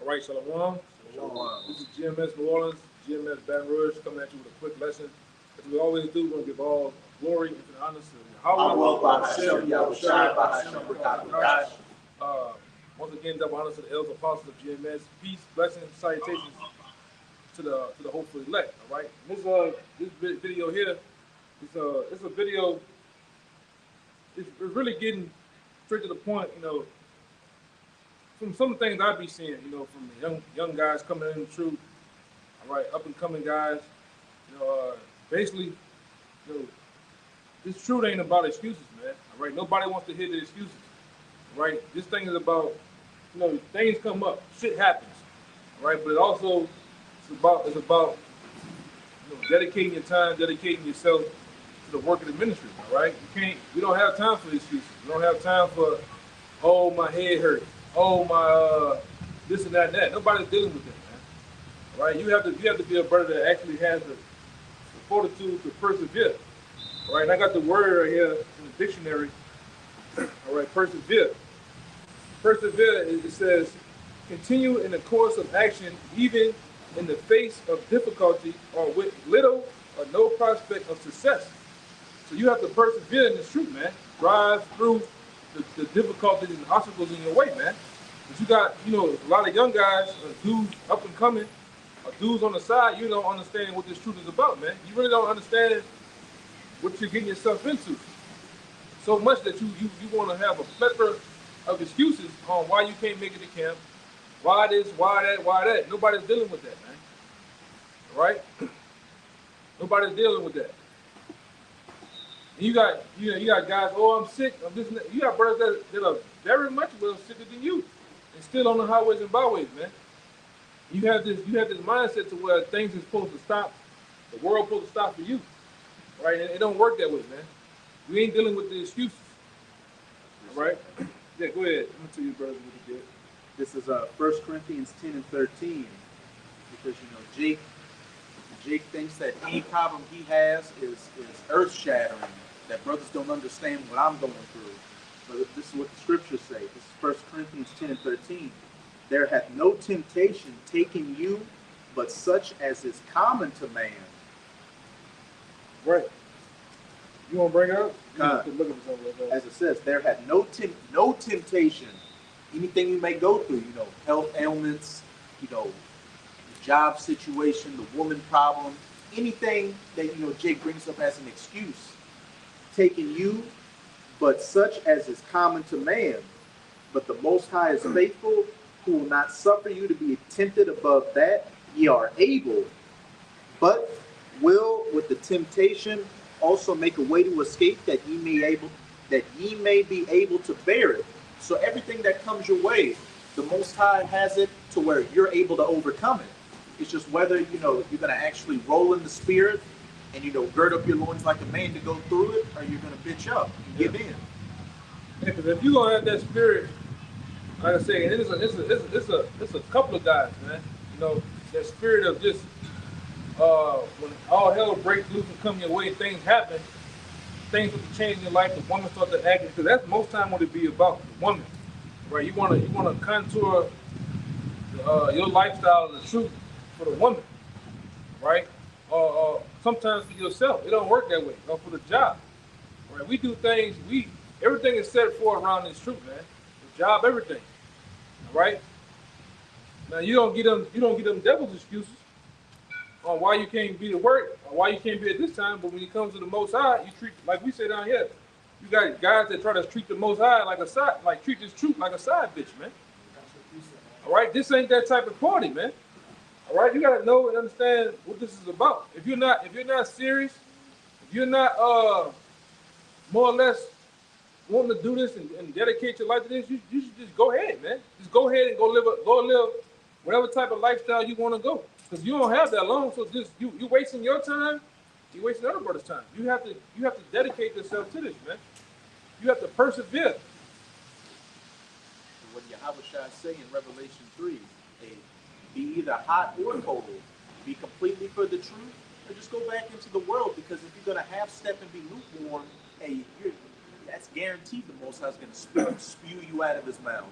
Right, Shalom. This is GMS New Orleans, GMS Baton Rouge, coming at you with a quick lesson. As we always do, we're going to give all glory and honor to Yahweh, Hashem, Yahushua, Hashem, Barakatuh. Uh, Once again, double honor to the elders apostles of GMS. Peace, blessings, salutations to the hopeful elect. All right. This video here, it's a video. It's really getting straight to the point. From some of the things I be seeing, from the young guys coming in the truth, all right, up and coming guys, basically, this truth ain't about excuses, man. All right, nobody wants to hear the excuses, right? This thing is about, things come up, shit happens, all right. But it's about dedicating your time, dedicating yourself to the work of the ministry, all right. We don't have time for excuses. We don't have time for, oh, my head hurts. Oh my, this and that and that. Nobody's dealing with that, man. All right, you have to be a brother that actually has the fortitude to persevere. All right, and I got the word right here in the dictionary. All right, persevere. Persevere. It says continue in the course of action, even in the face of difficulty or with little or no prospect of success. So you have to persevere in this truth, man. Drive through the difficulties and obstacles in your way, man. But you got, a lot of young guys, dudes up and coming, or dudes on the side, you don't understand what this truth is about, man. You really don't understand what you're getting yourself into. So much that you want to have a plethora of excuses on why you can't make it to camp, why this, why that, why that. Nobody's dealing with that, man. All right? Nobody's dealing with that. You got guys, oh, I'm sick. I'm this and that. You got brothers that are very much well sicker than you, and still on the highways and byways, man. You have this mindset to where things are supposed to stop, the world supposed to stop for you, right? And it don't work that way, man. We ain't dealing with the excuses, all right? Yeah, go ahead. I'm gonna tell you, brothers, what you did. This is 1 Corinthians 10 and 13, because Jake thinks that any problem he has is earth shattering. That brothers don't understand what I'm going through. But this is what the scriptures say. This is 1 Corinthians 10 and 13. There hath no temptation taken you, but such as is common to man. Right. You want to bring it up? As it says, there hath no temptation. Anything you may go through, health ailments, the job situation, the woman problem, anything that, Jake brings up as an excuse. Taking you, but such as is common to man. But the Most High is faithful, who will not suffer you to be tempted above that ye are able, but will with the temptation also make a way to escape, that ye may be able to bear it. So everything that comes your way, the Most High has it to where you're able to overcome it. It's just whether you're going to actually roll in the spirit and gird up your loins like a man to go through it, or you're going to bitch up and give in. Yeah, because if you're going to have that spirit, like I say, and it's a couple of guys, man. That spirit of just when all hell breaks loose and come your way, things happen, things will change in your life. The woman starts to act, because that's most time what it be about, the woman, right? You want to contour your lifestyle of the truth for the woman, right? Sometimes for yourself. It don't work that way. Or for the job, right? We do things. Everything is set for around this truth, man. The job, everything, all right? Now you don't get them devil's excuses on why you can't be at work or why you can't be at this time. But when it comes to the Most High, you treat, like we say down here, you got guys that try to treat the Most High treat this truth like a side bitch, man. All right, this ain't that type of party, man. All right, you gotta know and understand what this is about. If you're not serious, if you're not more or less wanting to do this and dedicate your life to this, you should just go ahead, man. Just go ahead and go live whatever type of lifestyle you want to go. Because you don't have that long, so just you wasting your time, you're wasting other brothers' time. You have to dedicate yourself to this, man. You have to persevere. What Yahushua say in Revelation 3, be either hot or cold, be completely for the truth, or just go back into the world. Because if you're going to half step and be lukewarm, that's guaranteed the Most High is going to spew you out of his mouth.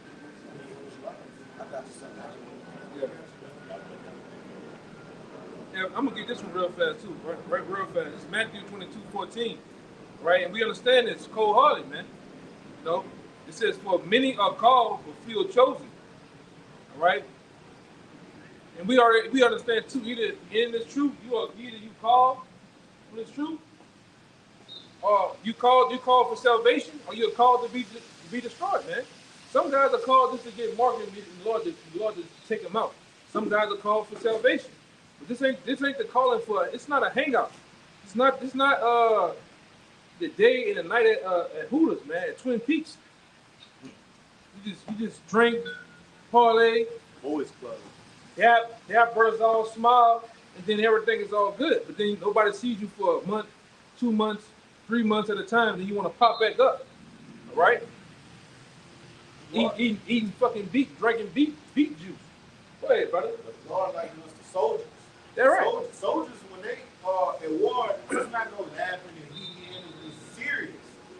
I'm gonna get this one real fast too, right, real fast. It's Matthew 22:14, right? And we understand this cold-hearted, man. You know, it says, "For many are called, but few are chosen." All right, and we understand too. Either in this truth, either you call when it's true, or you call for salvation, or you're called to be destroyed, man. Some guys are called just to get marked and the Lord to take them out. Some guys are called for salvation. But this ain't the calling for. It's not a hangout. It's not the day and the night at Hooters, man. At Twin Peaks. You just drink, parlay, Boys Club. have brothers all smile, and then everything is all good. But then nobody sees you for a month, 2 months, 3 months at a time. Then you want to pop back up, all right? Eating fucking drinking beet juice. Go ahead, brother. The Lord likened us to soldiers. They're right. Soldiers, when they are at war, it's not no laughing and eating. It's serious.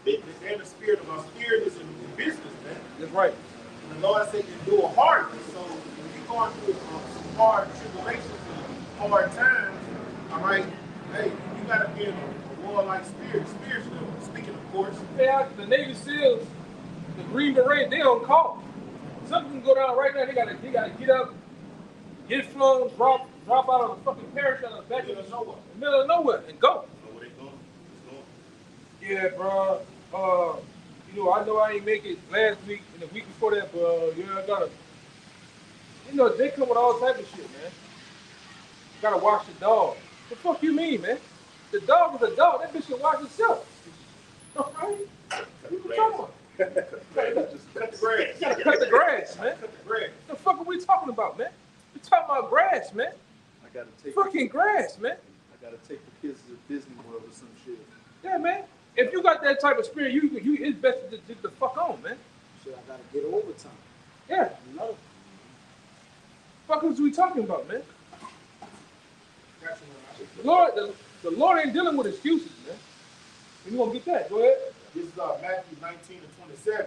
They're in the spirit of our spirit is in business, man. That's right. And the Lord said endure hardly. So when you're going through some hard tribulations and hard times, all right, hey, you got to be in a warlike spirit, spiritually speaking, of course. The Navy SEALs, the Green Beret, they on call. Something can go down right now. They gotta get up, get flown, drop out of the fucking parachute on the back of the middle of nowhere and go. So where they going? It's going. Yeah, bro. I know I ain't make it last week and the week before that, but yeah, I gotta. They come with all type of shit, man. Gotta wash the dog. The fuck you mean, man? The dog is a dog. That bitch can wash itself. All right? What you talking about? Just cut the grass. You gotta cut the grass, man. Cut the grass. The fuck are we talking about, man? We talking about grass, man. I gotta take Fucking grass, man. I gotta take the kids to Disney World or some shit. Yeah, man. If you got that type of spirit, you it's best to just the fuck on, man. Shit, I gotta get overtime. Yeah. No. Fuck is we talking about, man? Got you, man. The Lord ain't dealing with excuses, man. You gonna get that? Go ahead. This is Matthew 19 and 27.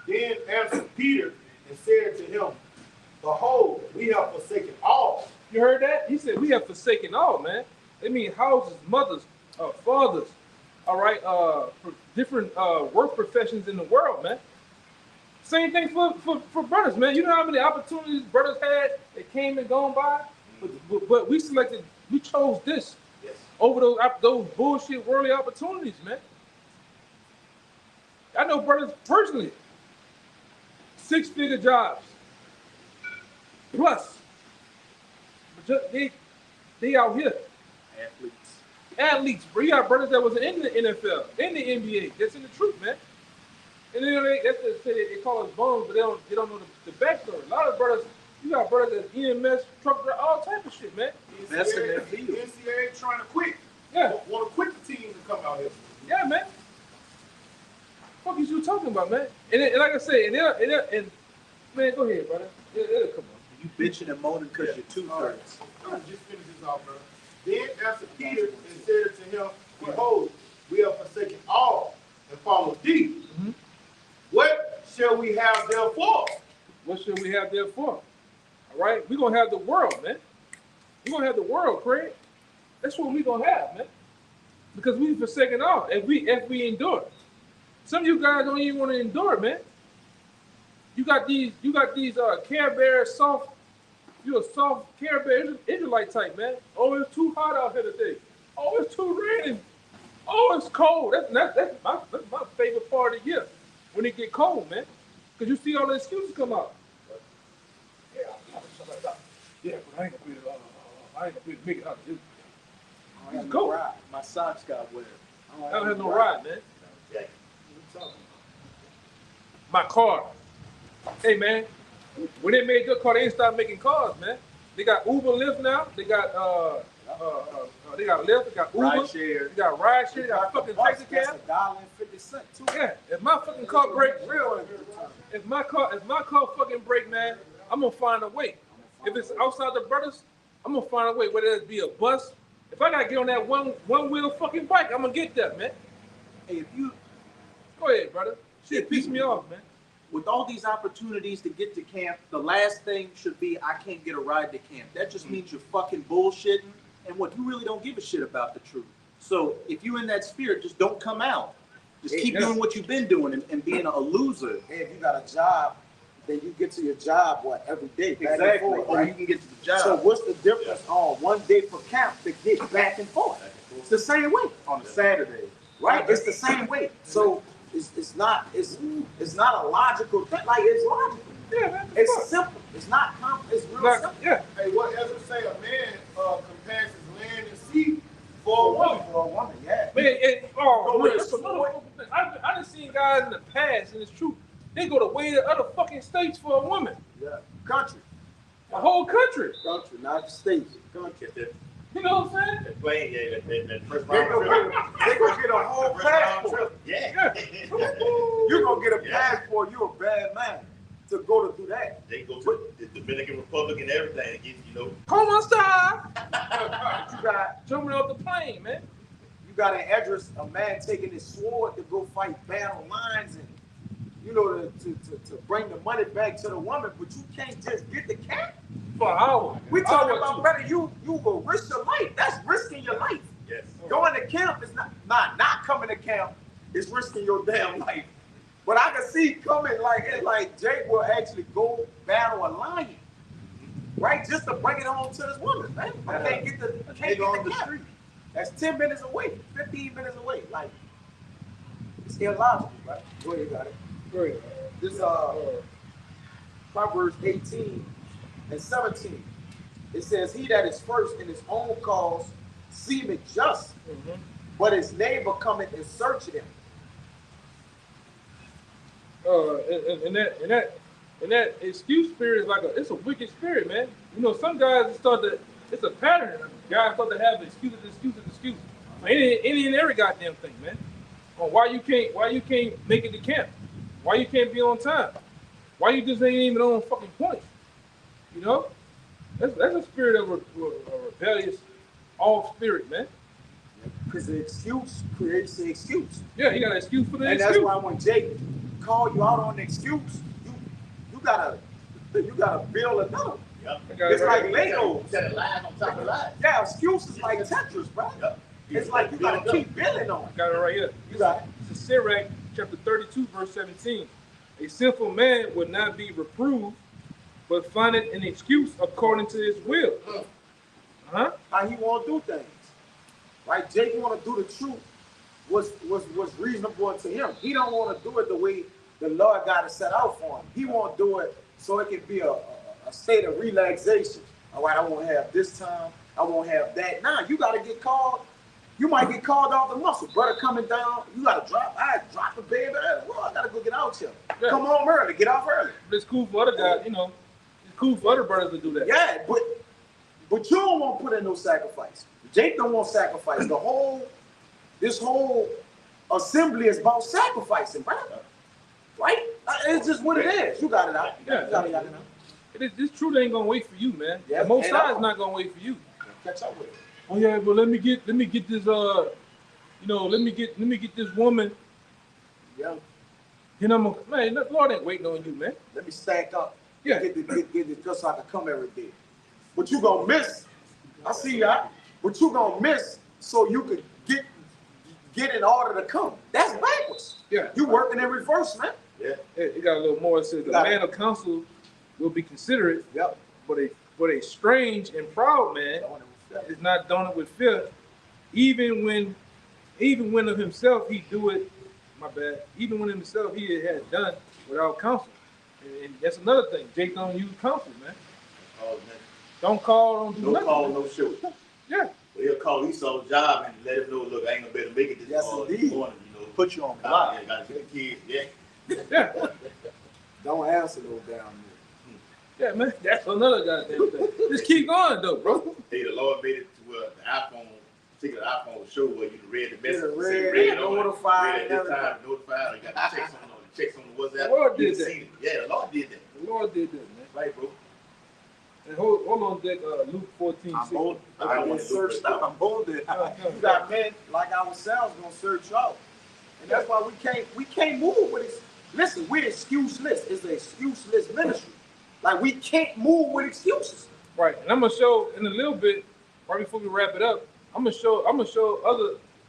Then answered Peter and said to him, Behold, we have forsaken all. You heard that? He said we have forsaken all, man. They mean houses, mothers, fathers, all right, for different work professions in the world, man. Same thing for brothers, man. You know how many opportunities brothers had that came and gone by? But we chose this Yes. over those bullshit worldly opportunities, man. I know brothers personally, 6-figure jobs, plus, but they out here. Athletes, bro. You got brothers that was in the NFL, in the NBA. That's in the truth, man. And then they call us bums, but they don't know the backstory. A lot of brothers, you got brothers that's EMS, truck driver, all type of shit, man. Best in their field. NCAA trying to quit. Yeah. Want to quit the team and come out here. Yeah, man. What is you talking about, man? And like I say, and man, go ahead, brother. It'll come on. You bitching and moaning because you're two-thirds. I'm just finish this off, brother. Then answered Peter and said to him, Behold, we have forsaken all and followed thee. Mm-hmm. What shall we have therefore? What should we have there for? All right, we're gonna have the world, man. We're gonna have the world, Craig. That's what we're gonna have, man. Because we've forsaken all. If we endure. Some of you guys don't even want to endure, man. You got these Care Bear soft. You're a soft Care Bear Israelite type, man. Oh, it's too hot out here today. Oh, it's too raining. Oh, it's cold. That's my favorite part of the year when it get cold, man. Because you see all the excuses come out. Yeah, but I ain't gonna be able to make it out of this. I don't Go. have no ride. My socks got wet. I don't have no ride, man. My car. Hey, man. When they made your car, they didn't stop making cars, man. They got Uber, Lyft now. They got Lyft. They got Uber. Rideshare. They got rideshare. They got fucking taxi That's cab. $1.50 too. Yeah. If my fucking car break, Real in good time. if my car fucking break, man, I'm gonna find a way. If it's outside the brothers, I'm gonna find a way. Whether it be a bus, if I gotta get on that one wheel fucking bike, I'm gonna get that, man. Hey, if you, Go ahead, brother. Shit piss me off, man. with all these opportunities to get to camp, the last thing should be I can't get a ride to camp. That just means you're fucking bullshitting and what you really don't give a shit about the truth. So if you in that spirit, just don't come out. Just keep doing what you've been doing and being a loser. Hey, if you got a job, then you get to your job every day. Back and Exactly. forth, Or right? you can get to the job So what's the difference on 1 day per camp to get back and forth? It's the same way, on a Saturday. right? It's the same way. So it's not a logical thing. Like it's logical. Yeah, man. It's simple. It's not it's real Like, simple. yeah. Hey, what Ezra say? A man compares his land and sea for a woman. For a woman, yeah. Man, Go with that's it. another fucking thing. I done seen guys in the past, and it's true. They go to way to other fucking states for a woman. Yeah. Country. A whole country. Country, not the states. Country. You know what I'm saying? Plane, yeah, that first They round gonna trip. get a whole First round passport. trip. Yeah. You're gonna get a Yeah. passport. You're a bad man to go to do that. They go to the Dominican Republic and everything and get, Come on, style. You got Jumping off the plane, man. an address, a man taking his sword to go fight battle lines and to bring the money back to the woman, but you can't just get the cat. For an hour. We talking Hour about two. brother, you will risk your life. That's risking your life. yes. Going to camp is not coming to camp is risking your damn life. But I can see coming like Jake will actually go battle a lion, right? Just to bring it home to this woman, man. I can't get Nigga on the camp. street. That's 10 minutes away, 15 minutes away. Like it's illogical, right? Go ahead, got it. Great. This Proverbs 18 and 17. It says, "He that is first in his own cause seemeth just, but his neighbor cometh and searcheth him." And that excuse spirit is it's a wicked spirit, man. You know, some guys it's a pattern. Guys start to have excuses. Any and every goddamn thing, man. On why you can't make it to camp? Why you can't be on time? Why you just ain't even on fucking point? You know, that's a spirit of a rebellious off spirit, man. Because the excuse creates the excuse. Yeah, he got an excuse for the And excuse. that's why when Jake call you out on the excuse, you gotta build another one. Yep. I got it It's right like here. Legos. Set a line on top of line. Yeah, excuses like Tetris, bro. Yep. It's like you gotta keep building on it. Got it right here. You got it. It's Sirach chapter 32, verse 17. A sinful man would not be reproved, but findeth an excuse according to his will. Huh? How he want to do things, right? Jake want to do the truth. Was reasonable to him. He don't want to do it the way the Lord got it set out for him. He want to do it so it can be a state of relaxation. All right, I won't have this time. I won't have that. Nah, you got to get called. You might get called off the muscle. Brother coming down, you got to drop. I drop the baby. Well, I got to go get out here. Yeah. Come home early. Get off early. But it's cool for other guys, you know. It's cool for other brothers to do that. Yeah, but you don't want to put in no sacrifice. Jake don't want sacrifice. This whole assembly is about sacrificing, brother. Right? It's just what it is. You got it out. Yeah. You got it out. This truth ain't gonna wait for you, man. Yeah, The Most and High is not gonna wait for you. Catch up with it. Oh yeah, but let me get this let me get this woman. Yeah. You know, man, the Lord ain't waiting on you, man. Let me stack up. Yeah. Get this just so I can come every day. But you gonna miss. I see that. But you gonna miss so you could get in order to come. That's backwards. Yeah. You working in reverse, man. Yeah. It got a little more. It says the Got it. man of counsel will be considerate, Yep. but a strange and proud man is not done it with fear, even when of himself he do it. My bad. Even when himself he had done without counsel, and that's another thing. Jake don't use counsel, man. Oh, man. Don't call, don't do No nothing. call, no show. Yeah, But he'll call Esau's job and let him know, look, I ain't gonna be able to make it this Yes, morning, indeed. Put you on Yeah, block. gotta get the kids, yeah. yeah, Don't answer those down yeah, man. That's another goddamn thing. Just keep going though, bro. Hey, the Lord made it to where the iPhone, particular iPhone will show where you can read the message. Yeah, say read, on it, notified, read at this time, notified, you got the checks on the WhatsApp. The Lord You did can that. see it. Yeah, the Lord did that. The Lord did that, man. Right, bro. And hold on, Dick. Luke 14. I'm bold. I I'm want to do searched up. I'm bolded. You got men like ourselves gonna search you out. And that's why we can't move with it. Listen, we're excuseless. It's an excuseless ministry. Like we can't move with excuses. Right, and I'm gonna show in a little bit, right before we wrap it up, I'm gonna show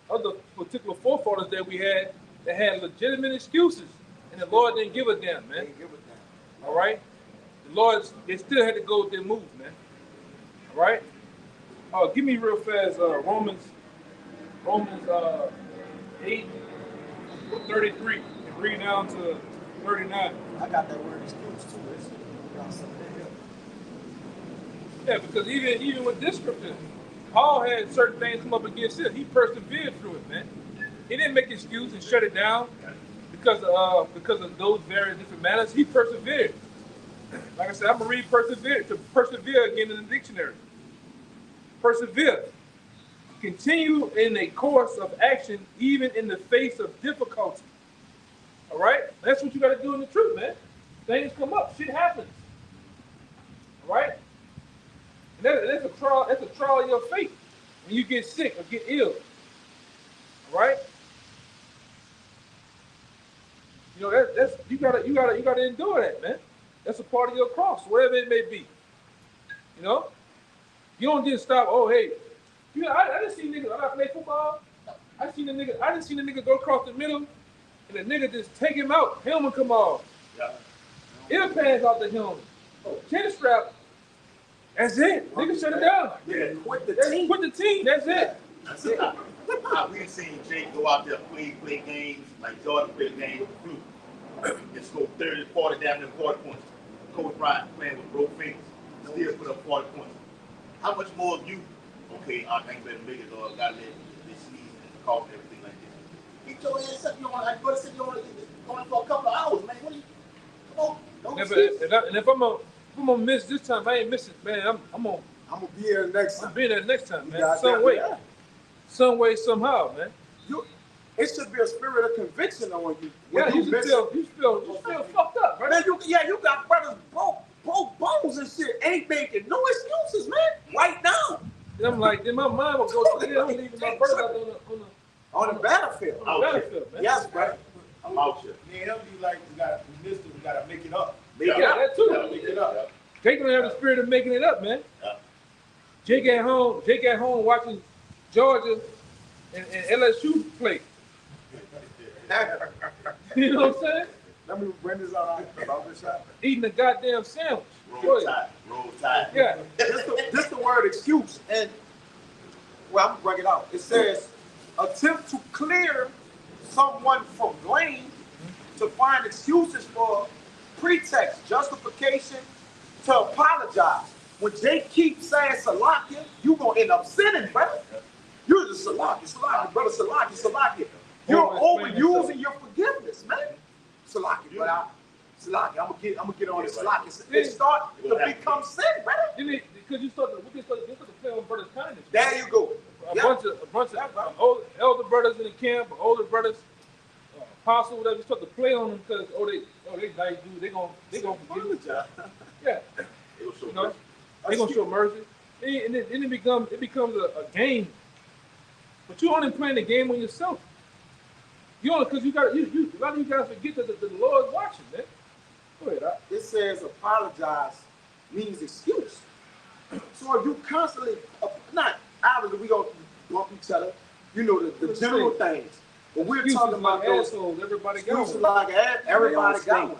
other particular forefathers that we had that had legitimate excuses, and the Lord didn't give a damn, man. Ain't give a damn. All right, the Lord, they still had to go with their move, man. All right. Oh, give me real fast, Romans 8:33, and read down to 39. I got that word excuse too. It's got something in here. Yeah, because even with this scripture, Paul had certain things come up against it. He persevered through it, man. He didn't make excuses and shut it down because of those various different matters. He persevered. Like I said, I'm gonna read persevere again in the dictionary. Persevere. Continue in a course of action, even in the face of difficulty. All right, that's what you got to do in the truth, man. Things come up, shit happens. All right, and that's a trial. That's a trial of your faith when you get sick or get ill. All right, you know that's you gotta endure that, man. That's a part of your cross, whatever it may be. You know, you don't just stop. Oh, hey, you know, I didn't see niggas. I play football. I didn't see the nigga go across the middle, and the nigga just take him out. Helmet come off. Yeah. Ear pads out the helmet. Chin strap. That's it. Nigga shut it down. Yeah. Quit the That's team. quit the team. That's it. That's it. We've seen Jake go out there, play games like Jordan played games with the Blue. And score 30, 40 damn near 40 points. Coach Bryant playing with broke fingers. Still put up 40 points. How much more of you, okay, I think better make it or gotta let this sneeze and cough and everything like this. Get your ass up, you want I go sit you on going for a couple of hours, man. What are you come on, don't And if I'm gonna miss this time, I ain't missing, man. I'm gonna be here next I'm time. be there next time, You man. got Some that, way. yeah. Some way, somehow, man. It should be a spirit of conviction on you. Yeah, When you feel fucked up, right? Man, you got brothers broke bones and shit. Ain't making no excuses, man. Right now. And I'm like, then my mind will go to I'm leaving my brothers out On the battlefield. on the battlefield, man. Yes, brother. I'm out here. Me and him be like, we missed it, we gotta make it up. Yeah, that too. Yeah, Make it up. Jake don't have the spirit of making it up, man. Yeah. Jake at home watching Georgia and LSU play. You know what I'm saying? Let me bring this out about this shot. Eating a goddamn sandwich. Roll tide. Yeah. This the word excuse. And well, I'm gonna bring it out. It says attempt to clear someone from blame, to find excuses for pretext, justification, to apologize. When Jake keeps saying Salakia, you gonna end up sinning, brother. You're the Salakia, brother Salakia. You're overusing your forgiveness, man. Salakia, I'm gonna get on the Salakia. It start to become sin, brother. Because you start to play on brothers' kindness. There you go. A bunch of old, elder brothers in the camp, older brothers, apostle, whatever. You start to play on them because they nice dude. They gonna forgive you. Yeah, It was so you know, good. they gonna show mercy. And then it becomes a game. But you only playing the game on yourself. You only because you a lot of you guys forget that the Lord's watching, man. Go ahead, It says apologize means excuse. So if you constantly, not obviously we gonna bump each other, you know the general things. But we're talking about those assholes. Everybody got excuses one. like everybody got one.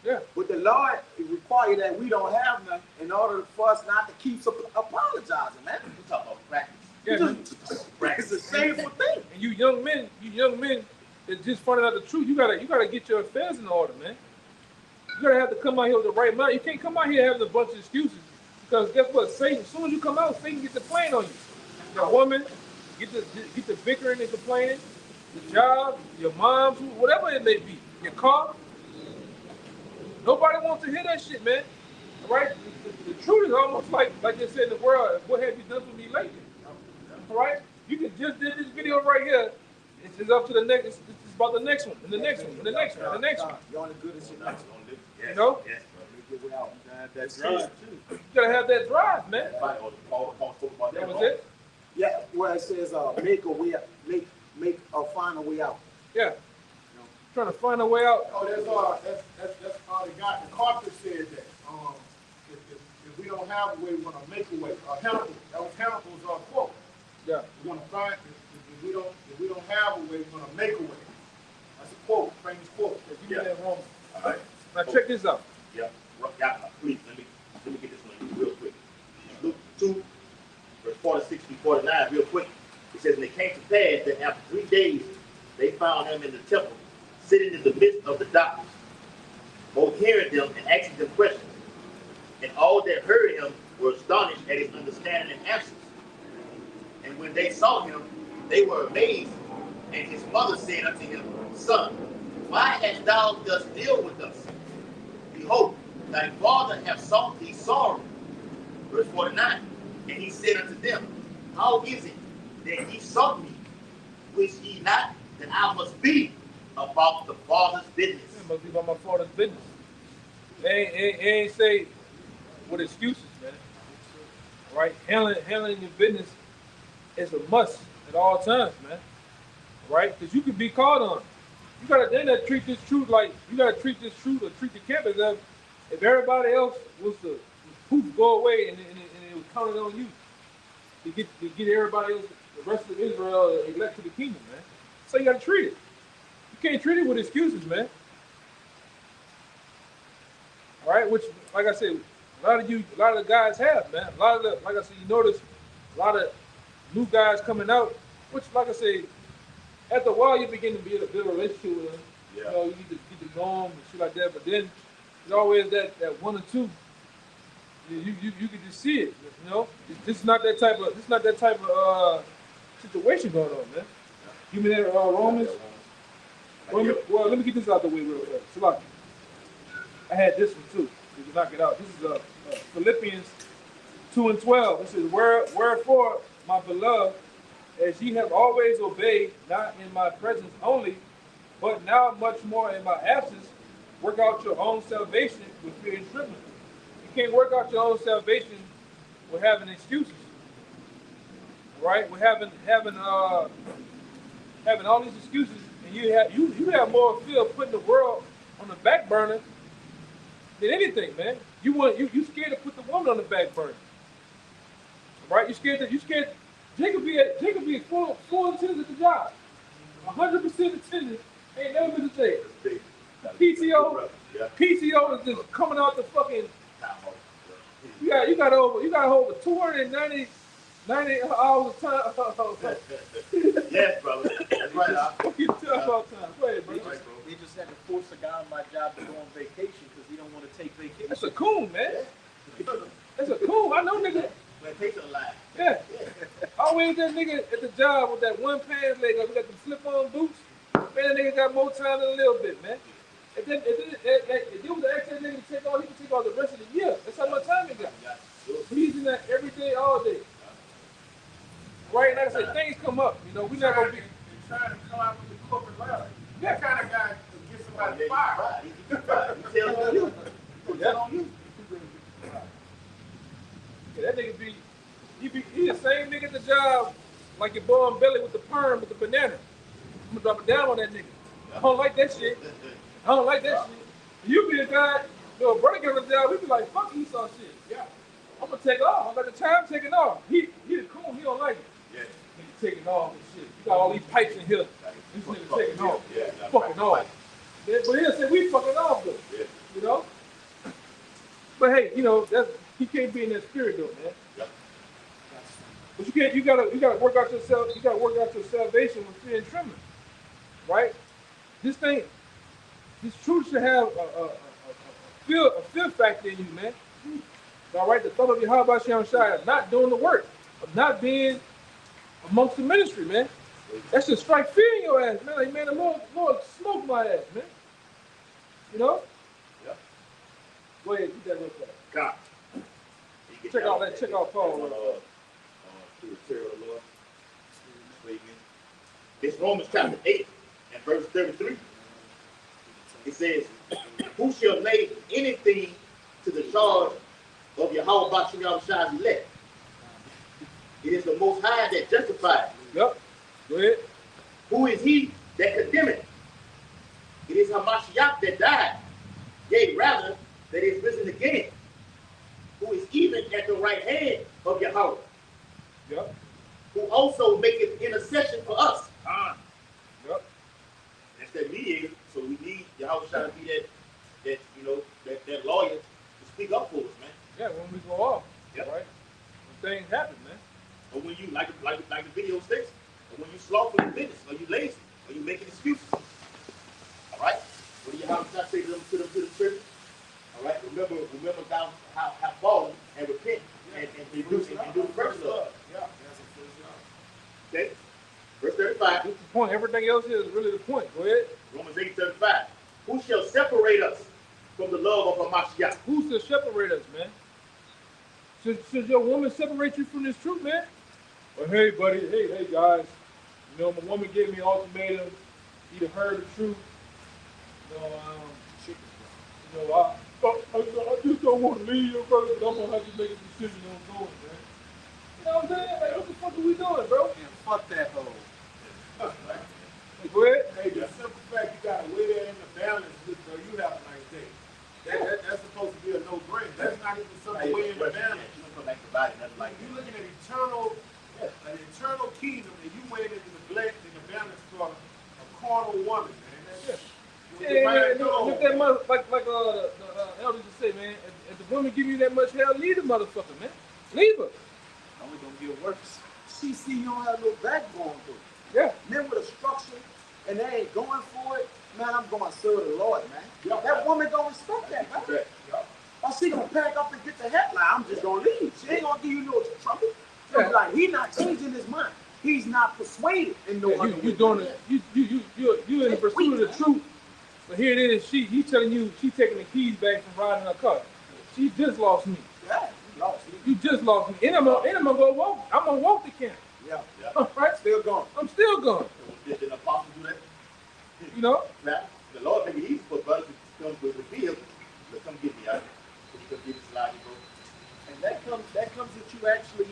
Yeah. But the Lord require that we don't have none in order for us not to keep apologizing, man. We talk about practice. Yeah, It's a shameful thing. and you young men that just finding out the truth, you gotta get your affairs in order, man. You gotta have to come out here with the right mind. You can't come out here having a bunch of excuses. Because guess what? Satan, as soon as you come out, Satan gets to playing on you. Your woman, get the bickering and complaining, the job, your mom, whatever it may be, your car. Nobody wants to hear that shit, man. All right? The truth is almost like they said in the world, what have you done for me lately? All right? You can just did this video right here. It's up to the next. It's about the next one, and the next one, and the next one, and the next one. You're only good as your next one. Yes, You know? Yes. That's right. You gotta have that drive, man. That was it. Yeah, well it says make a way, make or find a way out. Yeah. Trying to find a way out. Oh, that's all they got. The carpet said that. If we don't have a way, we're gonna make a way. Hannibal, that was Hannibal's quote. Yeah. We're gonna find, if we don't have a way, we're gonna make a way. That's a quote, famous quote. Give me that Romans. All right. Now check this out. Yeah. Please, let me get this one real quick. Luke 2, verse 46 through 49, real quick. It says, and it came to pass that after 3 days, they found him in the temple, sitting in the midst of the doctors, both hearing them and asking them questions. And all that heard him were astonished at his understanding and answers. And when they saw him, they were amazed. And his mother said unto him, Son, why hast thou thus dealt with us? Behold, thy father hath sought thee sorrow. Verse 49. And he said unto them, How is it that ye sought me? Wish ye not that I must be about the Father's business? It must be about my father's business. They ain't say with excuses, man. Right? Handling your business is a must at all times, man. Right? Because you can be called on. You gotta then treat this truth like you gotta treat this truth or treat the campus as if everybody else was to poof go away and it was counted on you to get everybody else, the rest of Israel elect to the kingdom, man. So you gotta treat it. You can't treat it with excuses, man. All right, which, like I said, a lot of the guys have, man. A lot of the, like I said, you notice a lot of new guys coming out, which, like I said, after a while you begin to build a relationship with them. Yeah. You know, you need to get to know them and shit like that. But then there's always that one or two. You can just see it. You know, this is not that type of situation going on, man. Give me that Romans. Well, let me get this out the way real quick. So, I had this one too. You can knock it out. This is Philippians 2:12. It says, Wherefore, my beloved, as ye have always obeyed, not in my presence only, but now much more in my absence, work out your own salvation with fear and trembling. You can't work out your own salvation with having excuses. Right? With having all these excuses, and you have more fear of putting the world on the back burner than anything, man. You scared to put the woman on the back burner. Right? You scared. Jacob be full attendance at the job. 100% attendance. Ain't never been a day. PTO is just coming out the fucking. You got over 290 hours of time. Yes, brother. That's right. What you tell about time? Go ahead, bro. They just had to force a guy on my job to go on vacation because he don't want to take vacation. That's a coon, man. That's a coon. I know nigga. Plantation alive. Yeah. Always that nigga at the job with that one pants leg up, got the slip-on boots. Man, that nigga got more time than a little bit, man. If there was an extra nigga to take off, he can take off the rest of the year. That's how much time he got. He's in that every day, all day. Right? Like I said, things come up. You know, we're not gonna be trying to come out with the corporate ladder. Yeah. That kind of guy could get somebody fired. He tells on you. Yeah, that nigga he the same nigga at the job, like your boy on belly with the perm with the banana. I'm gonna drop it down on that nigga. I don't like that shit. You be a guy, a brother get on the job, we be like, fuck Esau shit. Yeah. I'm gonna take off. I got the time taking off. He the coon, he don't like it. Yeah. Nigga taking off and shit. You got all these pipes in here. This nigga taking off. Yeah. Fucking off. But he'll say we fucking off though. Yeah. You know? But hey, you know, he can't be in that spirit though, man. Yeah. But you gotta work out yourself, you gotta work out your salvation with fear and trembling. Right? This truth should have a fear factor in you, man. All right, the thought of your heart about Shem Shai of not doing the work, of not being amongst the ministry, man. That should strike fear in your ass, man. Like, man, the Lord smoke my ass, man. You know? Yeah. Go ahead, do that real quick. God. Check out Paul. It's Romans chapter 8 and verse 33. It says, who shall lay anything to the charge of Yahweh Bashim Shai's elect? It is the Most High that justifies. Yep. Go ahead. Who is he that condemneth? It is Hamashiach that died, yea, rather, that is risen again, who is even at the right hand of Yahweh, Yep. who also maketh intercession for us. Yep. That's that mediator. So we need Yahweh to be that lawyer to speak up for us, man. Yeah, when we go off, Yep. right? When things happen, man. Or when you like the video states, or when you slothful in business, or you lazy, or you making excuses. All right. What do you have to say to them to the church? All right. Remember down how fallen and repent and do the first love. Yeah, that's a first love. Okay. Verse 35. That's the point. Everything else here is really the point. Go ahead. Romans 8:35. Who shall separate us from the love of Hamashiach? Who's to separate us, man? Should your woman separate you from this truth, man? Well, hey, buddy. Hey, guys. You know, my woman gave me an ultimatum. Either her the truth. I just don't want to leave your brother, but I'm gonna have to make a decision on going, man. You know what I'm saying? Like, what the fuck are we doing, bro? And fuck that hoe. Hey, go ahead. Hey, the simple fact you gotta weigh that in the balance with you have a nice day. That's supposed to be a no-brainer. That's not even something weigh in the balance. You don't come back to body, nothing like You're looking at an eternal kingdom, and you weighing it in the balance for a carnal woman, man. That's Look that mother, like the elders just say, man. If the woman give you that much hell, leave the motherfucker, man. Leave her. Only gonna get worse. She see you don't have no backbone to it. Yeah. Men with a structure and they ain't going for it, man, I'm going to serve the Lord, man. Yeah. That woman don't respect that, man. that. Or she gonna pack up and get the headline. I'm just gonna leave. She ain't gonna give you no trouble. Yeah. Like he not changing his mind. He's not persuaded in no other You way. doing it. You in the pursuit of the truth. But here it is. He telling you she taking the keys back from riding her car. She just lost me. Yeah, you lost. You just lost me. And I'm gonna go walk. I'm gonna walk the camp. Yeah, All right. still gone. I'm still going. Did the apostle do that? You know. Now, the Lord make it easy for brothers to come with the bill. But come get me out. Come get this slide, bro. And that comes with you actually,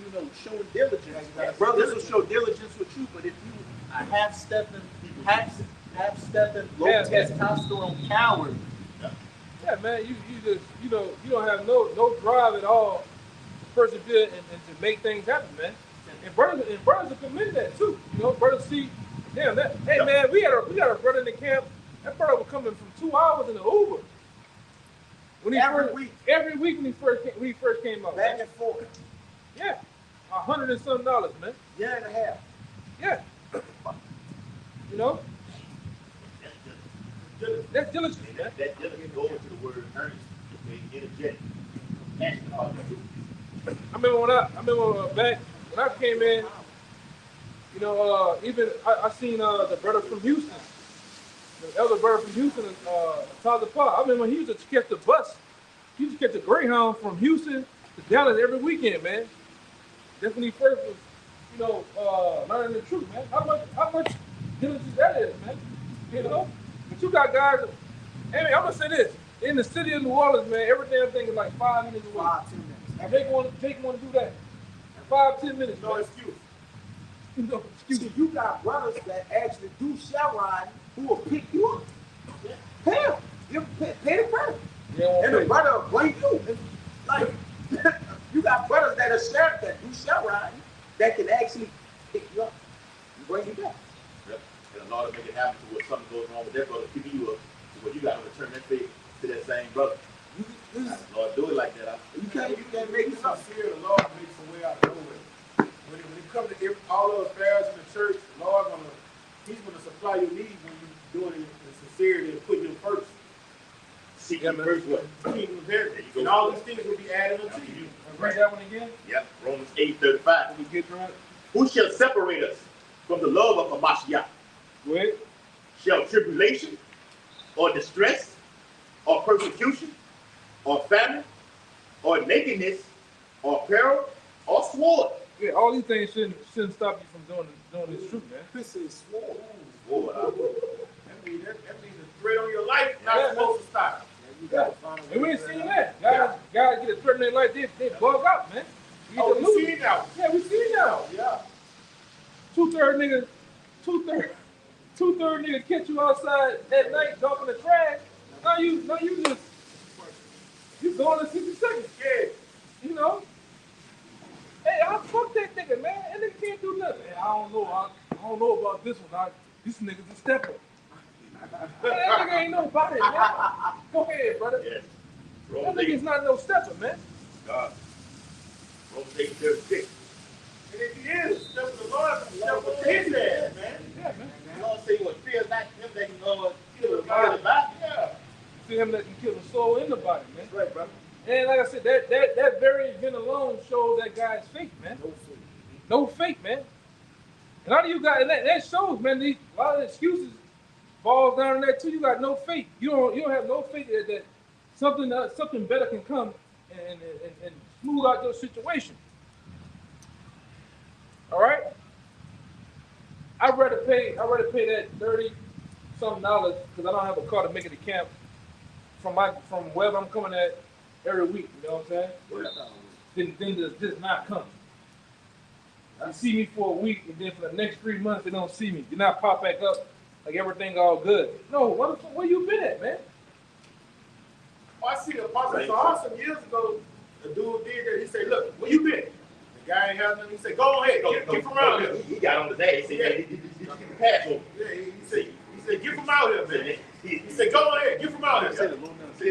showing diligence. Yeah, Brothers will show diligence with you, but if you a half-stepping, low testosterone coward, Yeah, man. You just you don't have no drive at all to persevere and to make things happen, man. And brothers are committed to that too. You know, brothers see, damn that. Hey, man, we got a brother in the camp. That brother was coming from 2 hours in the Uber. When he Every first, week. Every week when he first came out. Back Man. and forth. Yeah, $100 and some, man. Year and a half. Yeah. You know, that's diligence, And man. that diligence goes to the word earnest. Okay, energetic. Passionate about the truth. I remember back when I came in. You know, even I seen the brother from Houston, the elder brother from Houston, Tyler Park. I remember he used to catch the bus. He used to catch the Greyhound from Houston to Dallas every weekend, man. That's when he first was, learning the truth, man. How much diligence that is, man. You know, but you got guys. I mean, I'm gonna say this: in the city of New Orleans, man, every damn thing is like 5 minutes away. 5-10 minutes. And Jake want to do that. 5-10 minutes, no man. excuse. No excuse. See, you got brothers that actually do shell riding who will pick you up. Pay them. You pay the brother. Yeah, And the brother will blame you. And, like, you got brothers that are sheriff that do shell riding that can actually pick you up and bring you back. Yep. And the Lord will make it happen to where something goes wrong with that brother, picking you up, to where you got to return that faith to that same brother. Lord, do it like that. You can't Make it sincere, the Lord makes a way out of no way. When it comes to all the affairs in the church, the Lord He's gonna supply your needs when you're doing it in sincerity and putting Him first. Seek Yeah, ye man. first what? Kingdom of heaven. There you go. And all these things will be added unto you. Read that one again. Yep. Romans 8:35. Let me get through it. Who shall separate us from the love of Hamashiach? Go ahead. Shall tribulation, or distress, or persecution, or famine, or nakedness, or peril, or sword? Yeah, all these things shouldn't stop you from doing this truth, man. This is swore. Sword. That means the threat on your life not Yeah. supposed to stop. You gotta find a way And we to ain't seen figure that. Guys get a threat in their life, they bug out, man. You Oh, either you lose- see it now? Yeah, we see it now. Yeah. Two-third nigga catch you outside at night dumping the trash. Now you just you going in 60 seconds. Yeah. you know, hey, I fuck that nigga, man. That nigga can't do nothing. Man, I don't know. I don't know about this one. This nigga's a stepper. Man, that nigga ain't nobody, man. Go ahead, brother. Yes. That Romans nigga's 8, not no stepper, man. God. Romans 8:36. And if he is, step with the Lord, step with his ass, man. Yeah, man. The Lord say what fear not him that can kill the Body. body. Yeah. See him that can kill the soul in the body, man. That's right, brother. And like I said, that very event alone shows that guy's faith, man. No food. No faith, man. And how do you got? And that shows, man. A lot of excuses falls down in that too. You got no faith. You don't have no faith that something better can come and smooth out your situation. All right. I'd rather pay that $30-something because I don't have a car to make it to camp from wherever I'm coming at every week. You know what I'm saying? Then just not come. You see me for a week, and then for the next 3 months they don't see me. You not pop back up like everything all good. No, where you been at, man? Oh, I see a Apostle Sahar some years ago. The dude did that. He said, "Look, where you been?" The guy ain't had nothing. He said, "Go ahead, get from around here." He got on today. He said, "He pass over." Yeah, he said, "Get from out here, man." He said, "Go ahead, get from out here." Said,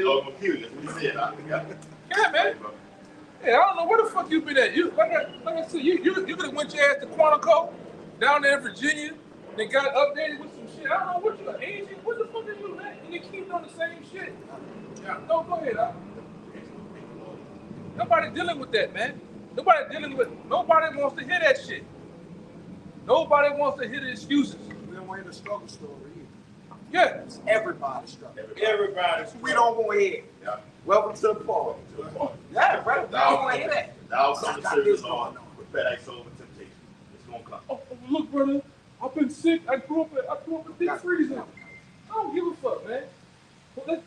"Oh, I'm curious." That's what he said. Yeah, man. Hey, I don't know where the fuck you been at. You like I said, you could have went your ass to Quantico down there in Virginia, and got updated with some shit. I don't know what you Asian. What the fuck are you, man? And you keep doing the same shit. Yeah, no, go ahead. Nobody dealing with that, man. Nobody wants to hear that shit. Nobody wants to hear the excuses. We don't want to hear the struggle story either. Yeah. It's everybody's struggle. Everybody. We don't want to hear it. Yeah. Welcome to the party. Yeah, brother. We don't want to hear that. Now come to Got serve this the Lord going on. with FedEx Soul and Temptation. It's gonna come. Oh, look, brother. I've been sick. I grew up in deep freezing. I don't give a fuck, man. Well,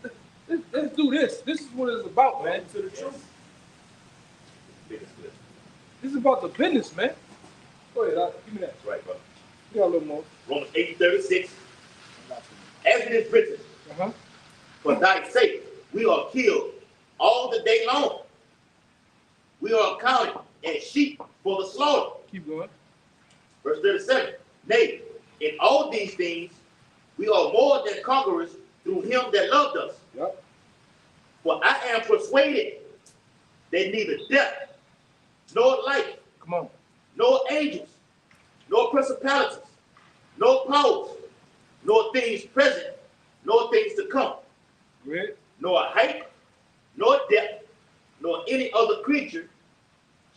let's do this. This is what it's about, man. To the truth. Business good. This is about the business, man. Go ahead, give me that. That's right, brother. You got a little more. Romans 8:36. As it is written, Uh-huh. for thy sake we are killed all the day long. We are accounted as sheep for the slaughter. Keep going. Verse 37. Nay, in all these things we are more than conquerors through him that loved us. Yep. For I am persuaded that neither death, nor life, Come on. nor angels, nor principalities, nor powers, nor things present, nor things to come, Go ahead. nor height, nor depth, nor any other creature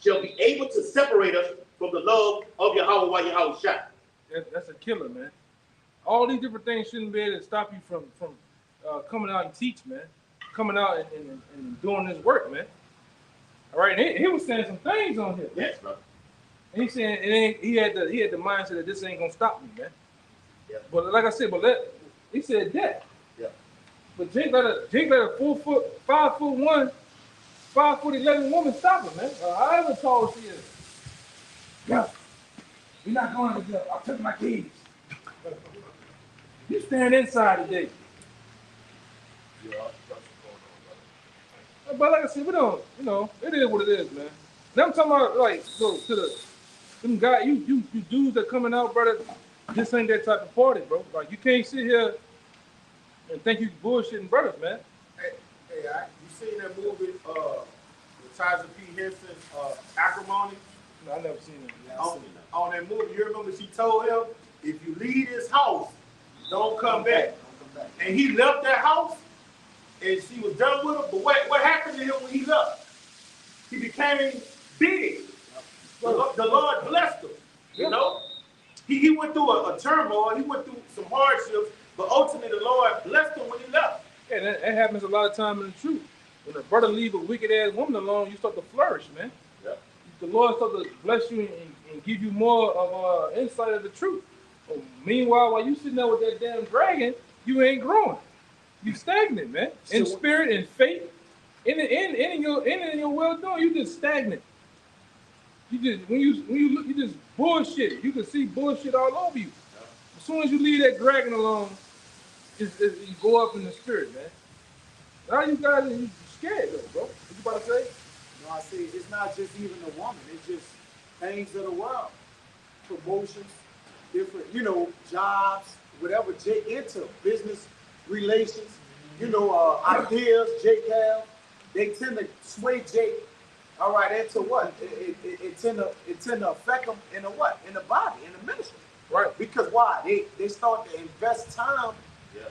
shall be able to separate us from the love of Yahweh Yahweh Shai. That's a killer, man. All these different things shouldn't be able to stop you from coming out and teach, man. Coming out and doing this work, man. All right, and he was saying some things on here. Yes, brother. And he's saying he had the mindset that this ain't gonna stop me, man. Yeah. But like I said, he said that. Yeah. But Jake let a 5'1", 5'11" woman stop him, man. However tall she is. Yeah. We're not going to jail. I'll take my keys. You stand inside today. But like I said, we don't, it is what it is, man. Now I'm talking about like them guys, you dudes that coming out, brother. This ain't that type of party, bro. Like you can't sit here and think you bullshitting brothers, man. Hey, you seen that movie with Tyler P. Henson, Acrimony? No, I never seen it. On that movie, you remember she told him, if you leave this house, don't come back. And he left that house, and she was done with him. But what happened to him when he left? He became big. The Lord blessed him. You know, he went through a turmoil. He went through some hardships, but ultimately the Lord blessed him when he left. Yeah, that happens a lot of time in the truth. When a brother leave a wicked ass woman alone, you start to flourish, man. Yeah. The Lord start to bless you and give you more of insight of the truth. Meanwhile, while you sitting there with that damn dragon, you ain't growing. You stagnant, man. In spirit and faith, in your well doing, you just stagnant. You just when you look, you just bullshit. You can see bullshit all over you. As soon as you leave that dragon alone, you go up in the spirit, man. Now you guys are scared though, bro. What you about to say? No, I say it's not just even a woman. It's just things of the world, promotions, different, jobs, whatever Jake into, business relations, ideas Jake have. They tend to sway Jake, all right, into what? It tend to affect them in the what? In the body, in the ministry. Right. Because why? They start to invest time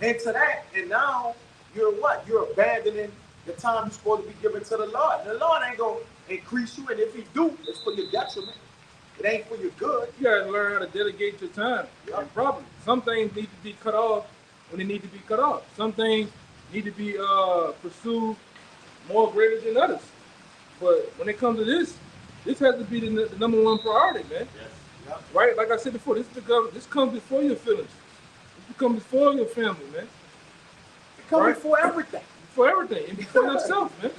into that, and now you're what? You're abandoning the time you're supposed to be giving to the Lord. The Lord ain't gonna increase you, and if He do, it's for your detriment. It ain't for your good. You gotta learn how to delegate your time and properly. Some things need to be cut off when they need to be cut off. Some things need to be pursued more greater than others. But when it comes to this has to be the number one priority, man. Yes. Right? Like I said before, this comes before your feelings. This comes before your family, man. It comes Right. before everything. Before everything. And before yourself, man.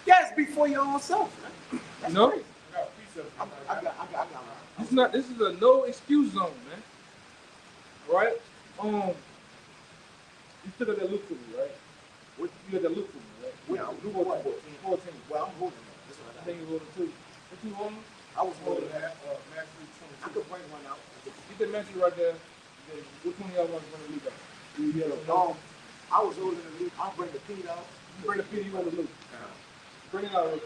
Yes, before your own self, man. That's You know? crazy. I got one. This is a no excuse zone, man. Right? You took out that look for me, right? You got that look for me, right? Yeah, You what? want 14. Well, I'm holding it. This one I I think you're holding two. What you holding? I was holding That, that. Matthew I could bring one out. Get that Matthew right there. Then which one of y'all want to bring the loop out? You yellow. I was holding the loop. I'll bring the feet out. You bring the PD, you want the loop. Bring it out real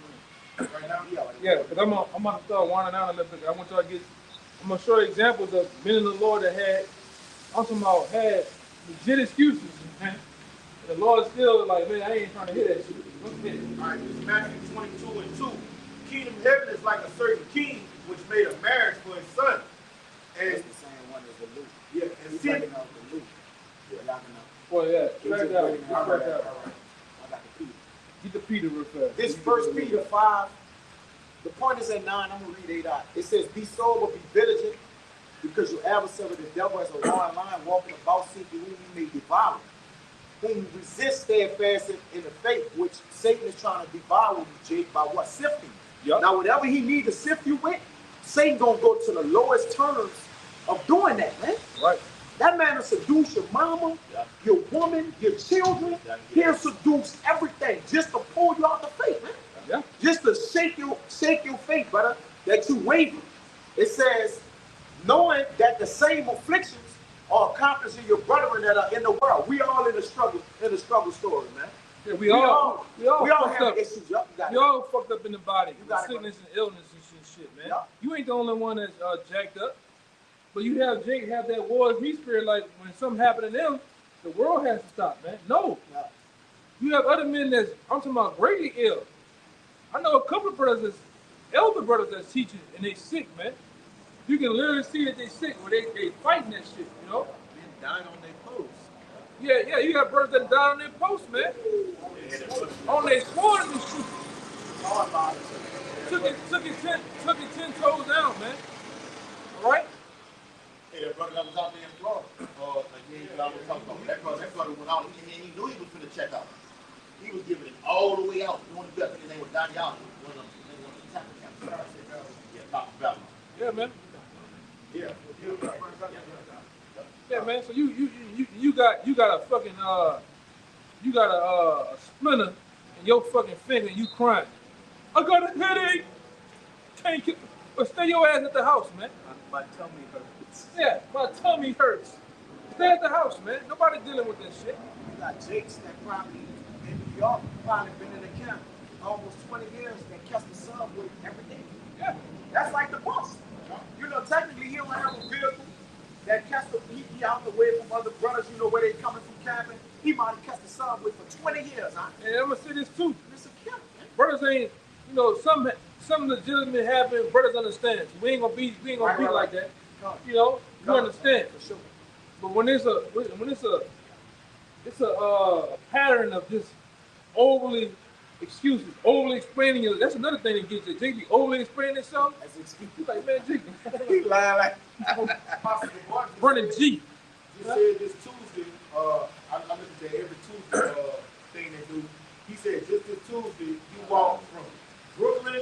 quick. right now. Yeah, because I'm about to start winding down a little bit. I want y'all to get, I'm going to show you examples of men in the Lord that had legit excuses, man. And the Lord is still like, man, I ain't trying to hear that shit. Let's hit it. All right, this is Matthew 22:2. Kingdom of heaven is like a certain king which made a marriage for his son. And That's the same one as the loop. yeah, and He's sin. bringing out the loop. Y'all can know. Boy, yeah, He's straight just down. bringing out Straight that. down. I got the Peter. Get the Peter real fast. This First Peter 5, the point is at 9. I'm gonna read 8 out. It says, "Be sober, be vigilant, because your adversary, the devil, as a roaring lion, walking about seeking whom he may devour. Whom resist steadfast in the faith, which Satan is trying to devour you, Jake, by what? Sifting. Yep. Now, whatever he needs to sift you with, Satan gonna go to the lowest terms of doing that, man. Right. That man will seduce your mama, Yeah. your woman, your children. Yeah. He'll seduce everything just to pull you out the faith, man. Yeah. Just to shake your faith, brother, that you waver. It says, knowing that the same afflictions are accomplishing your brethren that are in the world. We all in the struggle story, man. Yeah, we all fucked have up. issues. Yup, you got We all fucked up in the body. You got it, Sickness and illness and shit, man. Yeah. You ain't the only one that's jacked up. But you have Jake have that war me spirit, like when something happened to them, the world has to stop, man. No. Yeah. You have other men that's, I'm talking about, greatly ill. I know a couple of brothers that's, elder brothers that's teaching and they sick, man. You can literally see that they sick when they fighting that shit, you know? Men dying on their posts. Yeah, you got brothers that died on their post, man. On their swords and shit. Took it 10 toes down, man. All right? Hey, that brother that was out there in Florida, like I was talking about, that brother went out and he knew he was finna check out. He was giving it all the way out, doing the best. His name was Donnie Allen, one of the tackle captains. Yeah, Dr. Bell. Yeah, man. Yeah. Yeah, man. So you got a fucking you got a splinter in your fucking finger and you crying. I got a headache. Can't get, but stay your ass at the house, man. My tummy hurts. Yeah, my tummy hurts. Stay at the house, man. Nobody dealing with this shit. You got Jakes that probably in New York, probably been in the camp almost 20 years, that catch the subway every day. Yeah. That's like the boss. You know, technically he don't have a vehicle that catch the he out the way from other brothers, you know, where they coming from camping. He might have catch the subway for 20 years, huh? And I'm gonna say this too. It's a camp, man. Brothers ain't, you know, some legitimate happen. Brothers understand. We ain't gonna be Right. like that. You know, you understand. For sure. But when it's a pattern of just overly excuses, overly explaining it. That's another thing that gets you. Jake be overly explaining himself. That's excuse. He's like, man, Jake, He lying like Possible Mark just running said- G. Just said this Tuesday, I listen to every Tuesday thing they do. He said just this Tuesday, he walked from Brooklyn,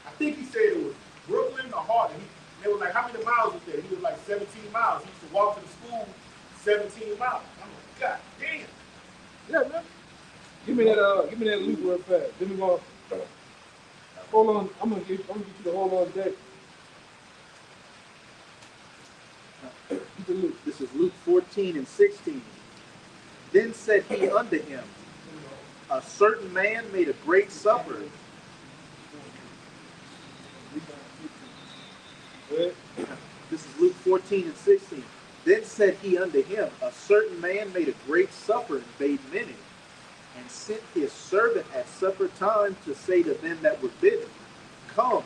I think he said it was Brooklyn or Harlem. They were like, how many miles was that? He was like 17 miles. He used to walk to the school 17 miles. I'm like, God damn. Yeah, man. Give me that loop real fast. Then we go. Hold on, I'm gonna get you the hold on deck. Get the Luke. This is Luke 14 and 16. Then said he unto him, a certain man made a great supper. Go ahead. This is Luke 14 and 16. Then said he unto him, a certain man made a great supper and bade many, and sent his servant at supper time to say to them that were bidden, come,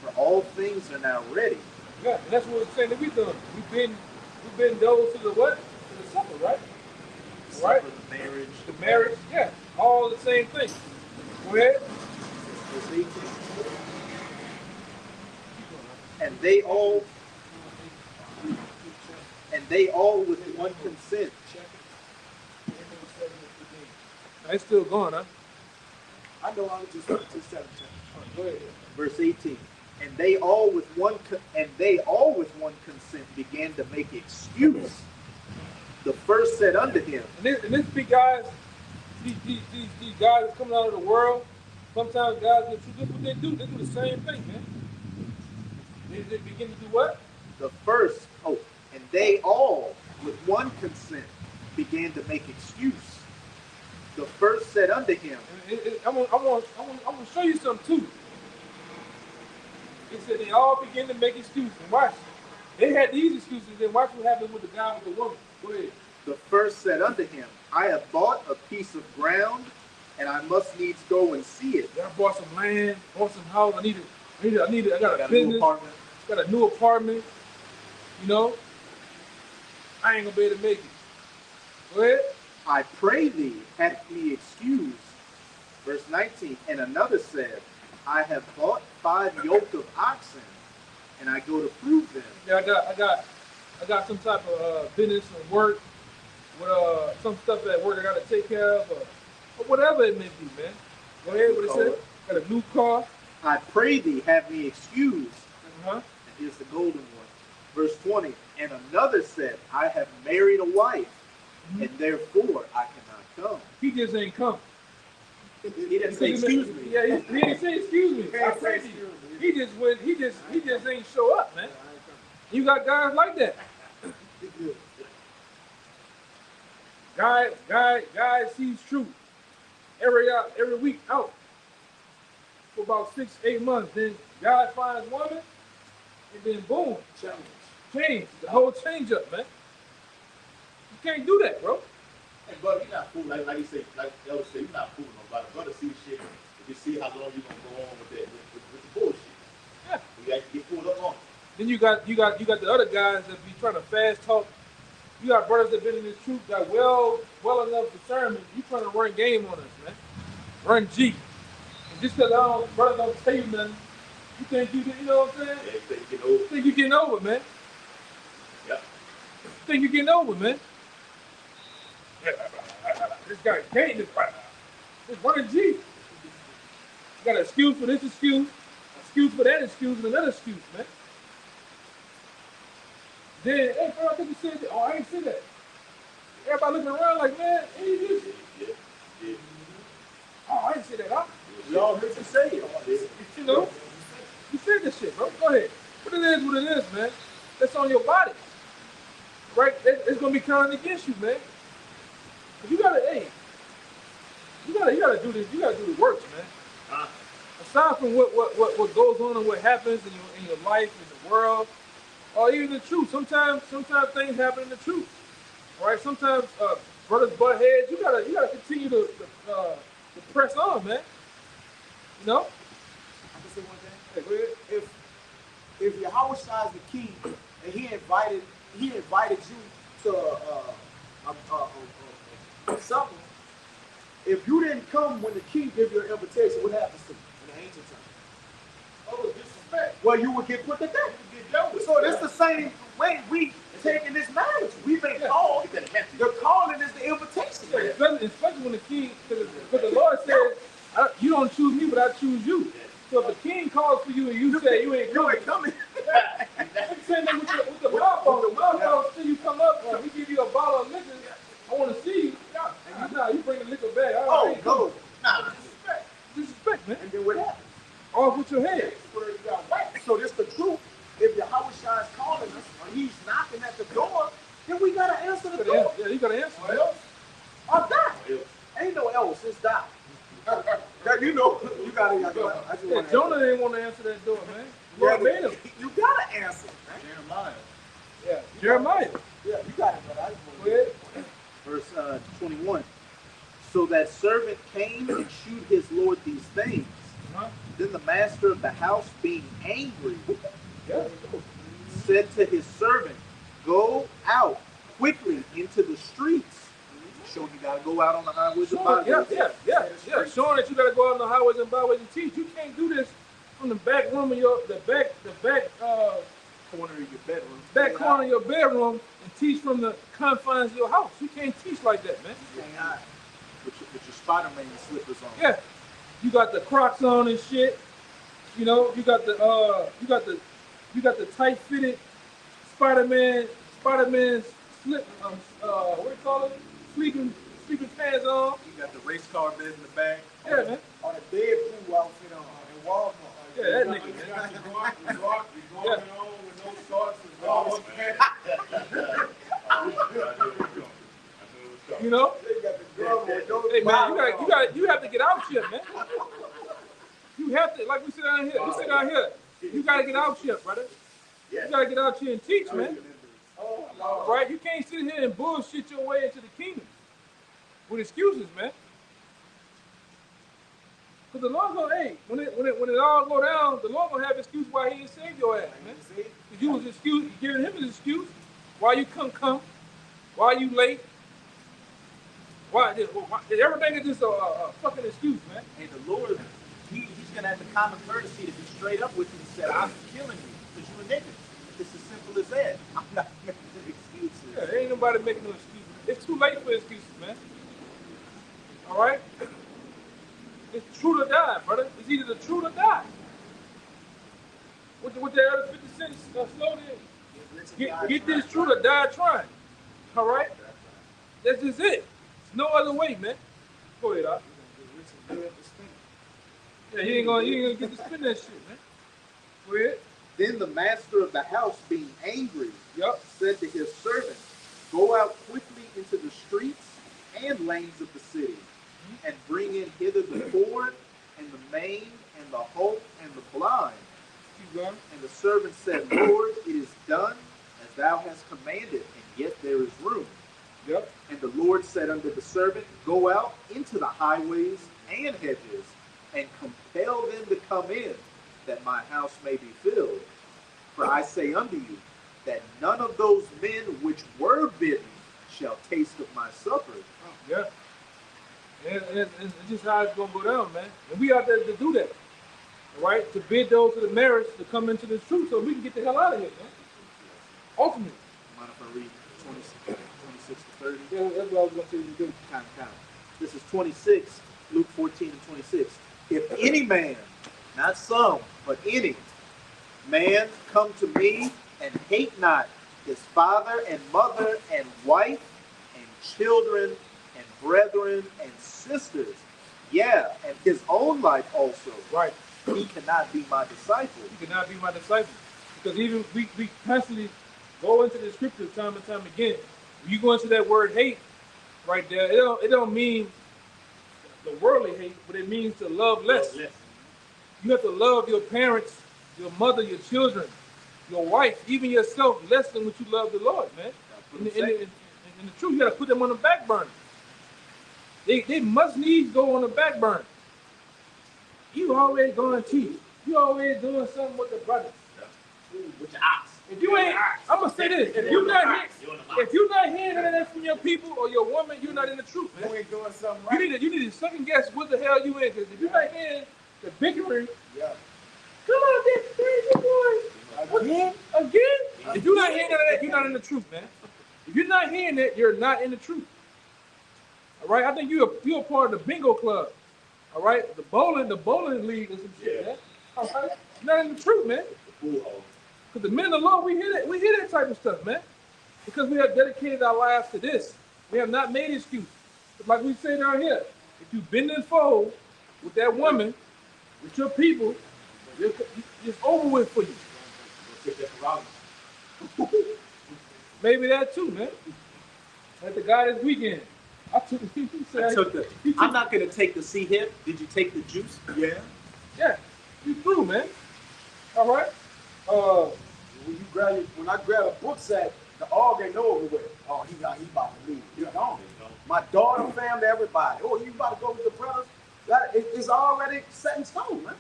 for all things are now ready. Yeah, and that's what we're saying that we done. We've been those to the what? To the supper, right? Right? Supper, the marriage. The marriage, yeah, all the same thing. Go ahead. Verse 18. And they all with one consent. It's still going, huh? I know I was just 17. Go ahead. Verse 18. And they all with one consent began to make excuse. The first said unto him. And this big guys, these guys that's coming out of the world, sometimes guys, this is what they do. They do the same thing, man. They begin to do what? And they all with one consent began to make excuse. The first said unto him. I'm gonna show you something too. It said they all begin to make excuses. And watch. They had these excuses, then watch what happened with the guy with the woman. Go ahead. The first said unto him, I have bought a piece of ground, and I must needs go and see it. I bought some land, bought some house. I got a Got a business, new apartment. got a new apartment. You know, I ain't gonna be able to make it. Go ahead. I pray thee, have me excused. Verse 19, and another said, I have bought 5 yoke of oxen, and I go to prove them. Yeah, I got some type of business and work with some stuff at work I gotta take care of, or whatever it may be, man. Go ahead. What it said? Got a new car. I pray thee, have me excused. Uh-huh. And here's the golden one. Verse 20, and another said, I have married a wife, and therefore I cannot come. He just ain't come. He didn't say excuse me. Yeah, he didn't say excuse me. I pray to you. He just went. He just ain't show up, man. You got guys like that. Guy sees truth every week out for about 6-8 months. Then God finds woman, and then boom, change. The whole change up, man. You can't do that, bro. Hey, brother, you're not fooling, like you say, like Elder say, you're not fooling nobody. Brother see shit, if you see how long you're gonna go on with that, with the bullshit. Yeah. You got to get pulled up on it. Then you got the other guys that be trying to fast talk. You got brothers that been in this truth, got well enough discernment. You trying to run game on us, man. Run G. And just because brothers don't tell you nothing, you think you know what I'm saying? Yeah, you think you get over. You think you getting over, man. Yeah. Think you getting over, man. This guy can't just running G. You got an excuse for this excuse for that excuse, and another excuse, man. Then, hey, bro, I think you said that. Oh, I ain't said that. Everybody looking around like, man, ain't you this? Yeah. Oh, I ain't said that. Huh? We all heard you say it. You know, you said this shit, bro. Go ahead. What it is, man. That's on your body. Right? It's going to be counted against you, man. You gotta do this. You gotta do the works, man. Aside from what goes on and what happens in your life, in the world, or even the truth. Sometimes things happen in the truth. Right? Sometimes brothers butt heads. You gotta continue to press on, man. You know? I can say one thing. Hey, go ahead. If Yahweh Shai is the king and he invited you to something, if you didn't come when the king gave you an invitation, what happens to you in the ancient time? Oh, disrespect. Well, you would get put to death. You get dealt with. So it's the same way we taking this marriage. We've been called. The calling is the invitation. Especially when the king, because the Lord said, you don't choose me, but I choose you. So if the king calls for you and you say you ain't coming, same thing with the mouth. The mouth till you come up, we give you a bottle of liquor. I want to see you. You bring the liquor back. Oh, no. Disrespect, man. And then what happens? Off So this the truth. If Yahweh Shai is calling us, or he's knocking at the door, then we gotta answer the door. Yeah, you gotta answer. What else? Or die. Ain't no else, it's die. That you know, you gotta. I just Yeah, wanna Jonah didn't want to answer that door, man. The Lord made him. You gotta answer, man. Jeremiah. Yeah, Jeremiah. Yeah, you got it, but I just Go wanna. ahead. Verse 21. So that servant came and shewed his lord these things. Uh-huh. Then the master of the house, being angry, Yeah. said to his servant, Go out quickly into the streets. Showing you gotta go out on the highways and byways. Yeah. Showing that you gotta go out on the highways and byways and teach. You can't do this from the back room of the back Corner of your bedroom. corner of your bedroom and teach from the confines of your house. You can't teach like that, man. With your Spider-Man slippers on. Yeah. You got the Crocs on and shit. You know, you got the tight fitted Spider-Man slip what do you call it? Sleeping pants on. You got the race car bed in the back. Yeah, man. On a Deadpool outfit on in Walmart. Yeah, that You nigga, man. got your guard Yeah. on with no shorts and balls. You know? They got the drum with no Hey man, bottom you have to get out here, man. You have to, like we sit down here. We sit down here. You gotta get out here, brother. You gotta get out here and teach, man. Right? You can't sit here and bullshit your way into the kingdom with excuses, man. Cause the Lord gonna, hey, when it all go down, the Lord gonna have excuse why He didn't save your ass, man. Cause you was giving Him an excuse why you couldn't come, why you late. Why everything is just a fucking excuse, man. And the Lord, he's gonna have the common courtesy to be straight up with you and say, I'm killing you because you a nigga. It's as simple as that. I'm not making excuses. Yeah, ain't nobody making no excuses. It's too late for excuses, man. All right? It's true to die, brother. It's either the truth or die. What the other 50 cents slogan? Get this truth or die trying. All right? That's just it. There's no other way, man. Go ahead, Doc. Yeah, you ain't gonna get to spend that shit, man. Go ahead. Then the master of the house, being angry, Yup. said to his servant, Go out quickly into the streets and lanes of the city, and bring in hither the poor, and the maimed, and the halt, and the blind. Keep going. And the servant said, Lord, it is done as thou hast commanded, and yet there is room. Yep. And the Lord said unto the servant, Go out into the highways and hedges, and compel them to come in, that my house may be filled. For I say unto you, that none of those men which were bidden shall taste of my supper. Yeah. And it's just how it's gonna go down, man. And we out there to do that. All right? To bid those to the marriage to come into this truth so we can get the hell out of here, man. Ultimately. Mind if I read 26 to 30? Yeah, that's what I was gonna say you do. Count. This is 26, Luke 14 and 26. If any man, not some, but any man come to me and hate not his father and mother and wife and children and brethren and sisters, yeah, and his own life also, Right. he cannot be my disciple. You cannot be my disciple. Because even we constantly go into the scripture time and time again. When you go into that word hate right there, it don't mean the worldly hate, but it means to love less. You have to love your parents, your mother, your children, your wife, even yourself less than what you love the Lord, man. In the truth, you got to put them on the back burner. They must needs go on the back burner. You always going to teach. You always doing something with the brothers. With your ox. If you ain't, I'm gonna say this: if you're not hearing none of that from your people or your woman, you're not in the truth, man. You ain't doing something You right. need to second guess what the hell you in, because if you're not hearing the bickering, Yeah. come on, this crazy boy, again. If you're not hearing none of that, you're not in the truth, man. If you're not hearing that, you're not in the truth. All right, I think you're a part of the bingo club. All right, the bowling league or some shit, man. All right, you're not in the truth, man. Because the men of the Lord, we hear that type of stuff, man. Because we have dedicated our lives to this. We have not made excuse. But like we say down here, if you've been in fold with that woman, with your people, it's over with for you. Maybe that too, man. Like the guy this weekend. I took he said, I took the. I'm not gonna take the C hip. Did you take the juice? Yeah. yeah, you through, man. All right. When I grab a book sack, the AUG ain't over with. Oh, he about to leave. You know, my daughter, family, everybody. Oh, you about to go with the brothers? It's already set in stone, man.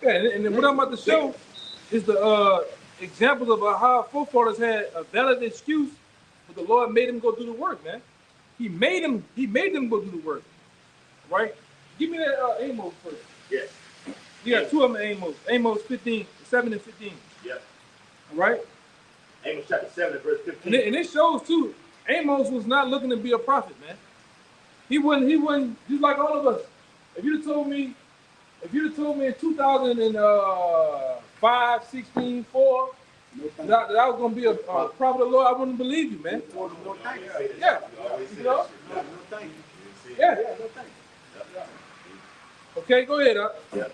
Yeah, and then what I'm about to show is the examples of how our forefathers had a valid excuse, but the Lord made them go do the work, man. He made them go do the work, right? Give me that Amos first. Yes. You got two of them, Amos 15, 7 and 15. Yep. All right? Amos chapter 7 and verse 15. And it shows too, Amos was not looking to be a prophet, man. He wasn't just like all of us. If you'd have told me in 2005, 16, 4, that I was gonna be a prophet of the Lord, I wouldn't believe you, man. No, thank you. Yeah. You know? No, thank you. Yeah. No, thank you. Okay, go ahead, Yeah. Let's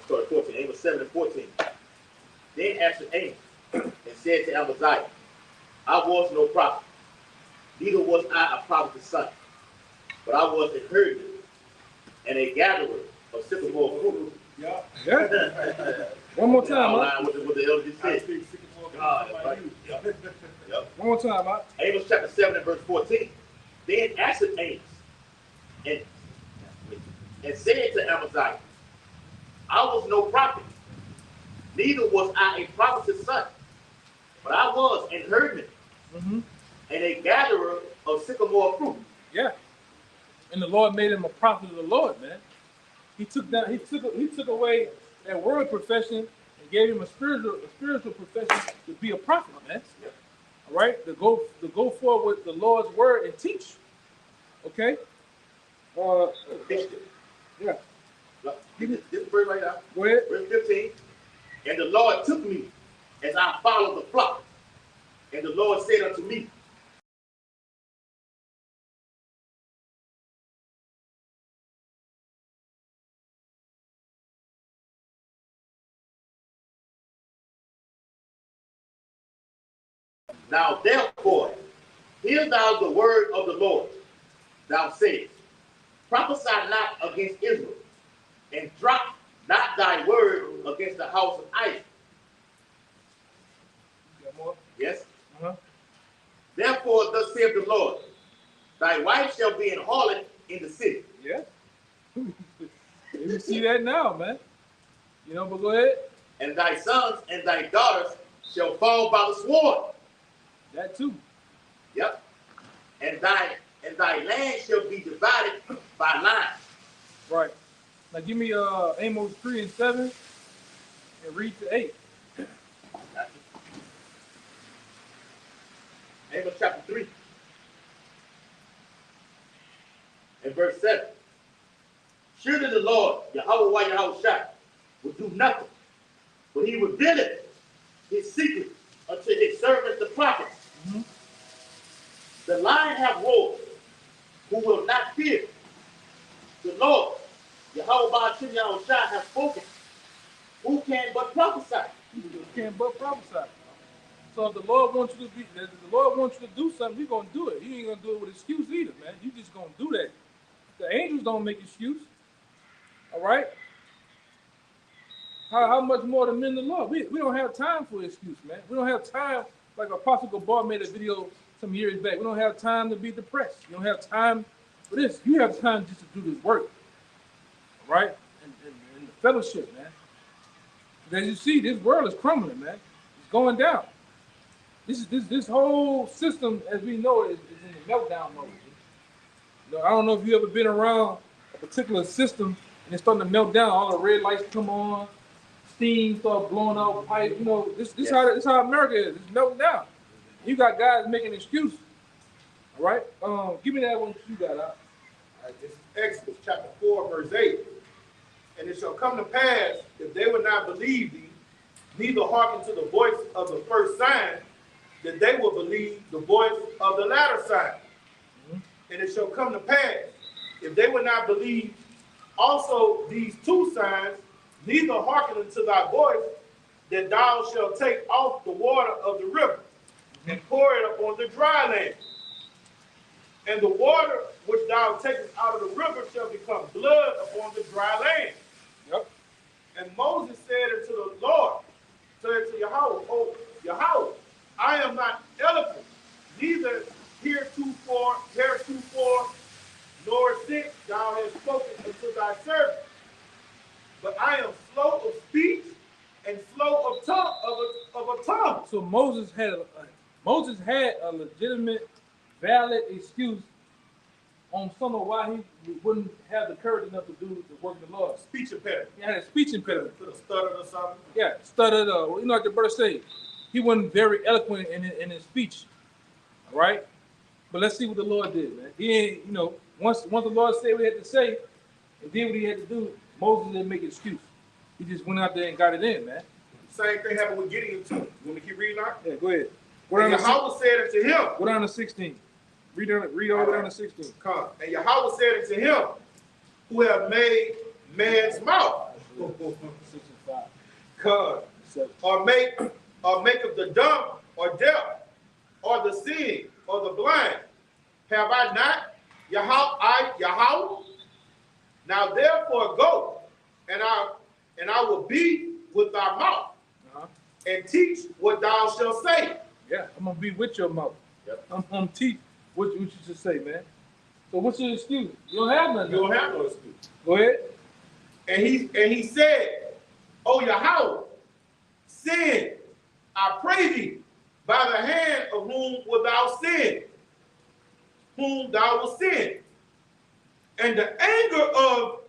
start at 14. Amos 7 and 14. Then answered Amos and said to Amaziah, I was no prophet, neither was I a prophet's son, but I was a herdman and a gatherer of sycamore fruit. Yeah. Yeah. One more time, huh? Outline what the elder just said. God, that's right. Yep. Yep. One more time, huh? Amos chapter 7 and verse 14. Then answered Amos and said to Amaziah, I was no prophet, neither was I a prophet's son, but I was an herdman and a gatherer of sycamore fruit. Yeah. And the Lord made him a prophet of the Lord, man. He took away that world profession and gave him a spiritual profession to be a prophet, man. Yep. All right, to go forward with the Lord's word and teach. Okay. Yeah. This verse right now. Go ahead. Verse 15. And the Lord took me as I followed the flock. And the Lord said unto me, now therefore, hear thou the word of the Lord. Thou sayest, prophesy not against Israel, and drop not thy word against the house of Isaac. Got more? Yes? Uh-huh. Therefore, thus saith the Lord, thy wife shall be an harlot in the city. Yeah. You see that now, man. You know, but go ahead. And thy sons and thy daughters shall fall by the sword. That too. Yep. And thy land shall be divided by lines. Right. Now give me Amos 3 and 7 and read to 8. Amos chapter 3 and verse 7. Surely the Lord, Yahweh Yahushua, will do nothing, but he revealeth his secret unto his servants the prophets. The lion hath roared, who will not fear. The Lord, Yahweh Yahushua, hath spoken. Who can but prophesy? You can't but prophesy. So if the Lord wants you to do something, He's gonna do it. You ain't gonna do it with excuse either, man. You just gonna do that. The angels don't make excuse. All right. How much more the men of the Lord? We don't have time for excuse, man. We don't have time. Like Apostle Gabar made a video some years back. We don't have time to be depressed. You don't have time for this. You have time just to do this work. All right? And the fellowship, man. As you see, this world is crumbling, man. It's going down. This whole system, as we know, is in the meltdown mode. You know, I don't know if you ever been around a particular system and it's starting to melt down. All the red lights come on, steam start blowing out pipe. You know, this how America is. It's melting down. You got guys making excuses. All right, give me that one you got. All right, this is Exodus chapter 4, verse 8. And it shall come to pass, if they will not believe thee, neither hearken to the voice of the first sign, that they will believe the voice of the latter sign. And it shall come to pass, if they will not believe also these two signs, neither hearken unto thy voice, that thou shalt take off the water of the river, and pour it upon the dry land. And the water which thou takest out of the river shall become blood upon the dry land. Yep. And Moses said unto the Lord, said to Yahweh, O Yahweh, I am not eloquent, neither heretofore, nor since thou hast spoken unto thy servant. But I am slow of speech and slow of tongue, of a tongue. So Moses had a legitimate, valid excuse on some of why he wouldn't have the courage enough to do the work of the Lord. Speech impediment. He had a speech impediment. Could have stuttered or something. Yeah, stuttered. Like the brother said, he wasn't very eloquent in his speech. All right, but let's see what the Lord did, man. He ain't, once the Lord said what he had to say and did what he had to do, Moses didn't make an excuse. He just went out there and got it in, man. Same thing happened with Gideon too. You want me to keep reading out? Yeah, go ahead. And Yahweh said unto him, Go down to 16. Read all the way down to 16. come. And Yahweh said unto him, who have made man's mouth, 65. come, or make of the dumb or deaf, or the seeing, or the blind. Have I not Yahweh? Now therefore go, and I will be with thy mouth, and teach what thou shalt say. Yeah, I'm gonna be with your mouth. Yep. I'm gonna teach what you should say, man. So what's your excuse? You don't have nothing. You don't have no excuse. Go ahead. And he said, O Yahweh, send, I pray thee, by the hand of whom wilt thou send, whom thou wilt send. And the anger of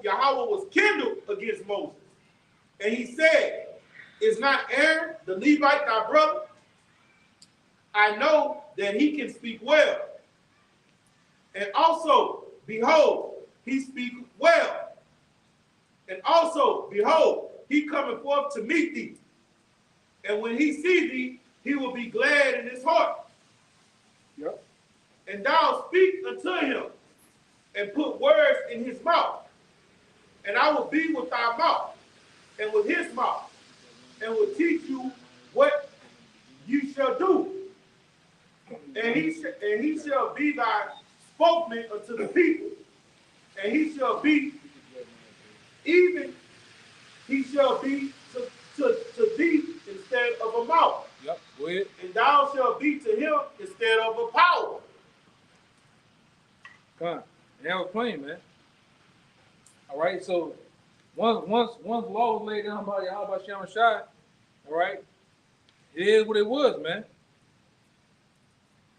Yahweh was kindled against Moses. And he said, is not Aaron the Levite thy brother? I know that he can speak well. And also, behold, he speaketh well. And also, behold, he cometh forth to meet thee. And when he see thee, he will be glad in his heart. Yep. And thou speak unto him, and put words in his mouth. And I will be with thy mouth, and with his mouth, and will teach you what you shall do. And he shall be thy spokesman unto the people. And he shall be, even he shall be to thee instead of a mouth. Yep. Go ahead. And thou shalt be to him instead of a power. Come on. And that was plain, man. All right. So once law was laid down by Yahweh Shem Shai, all right, it is what it was, man.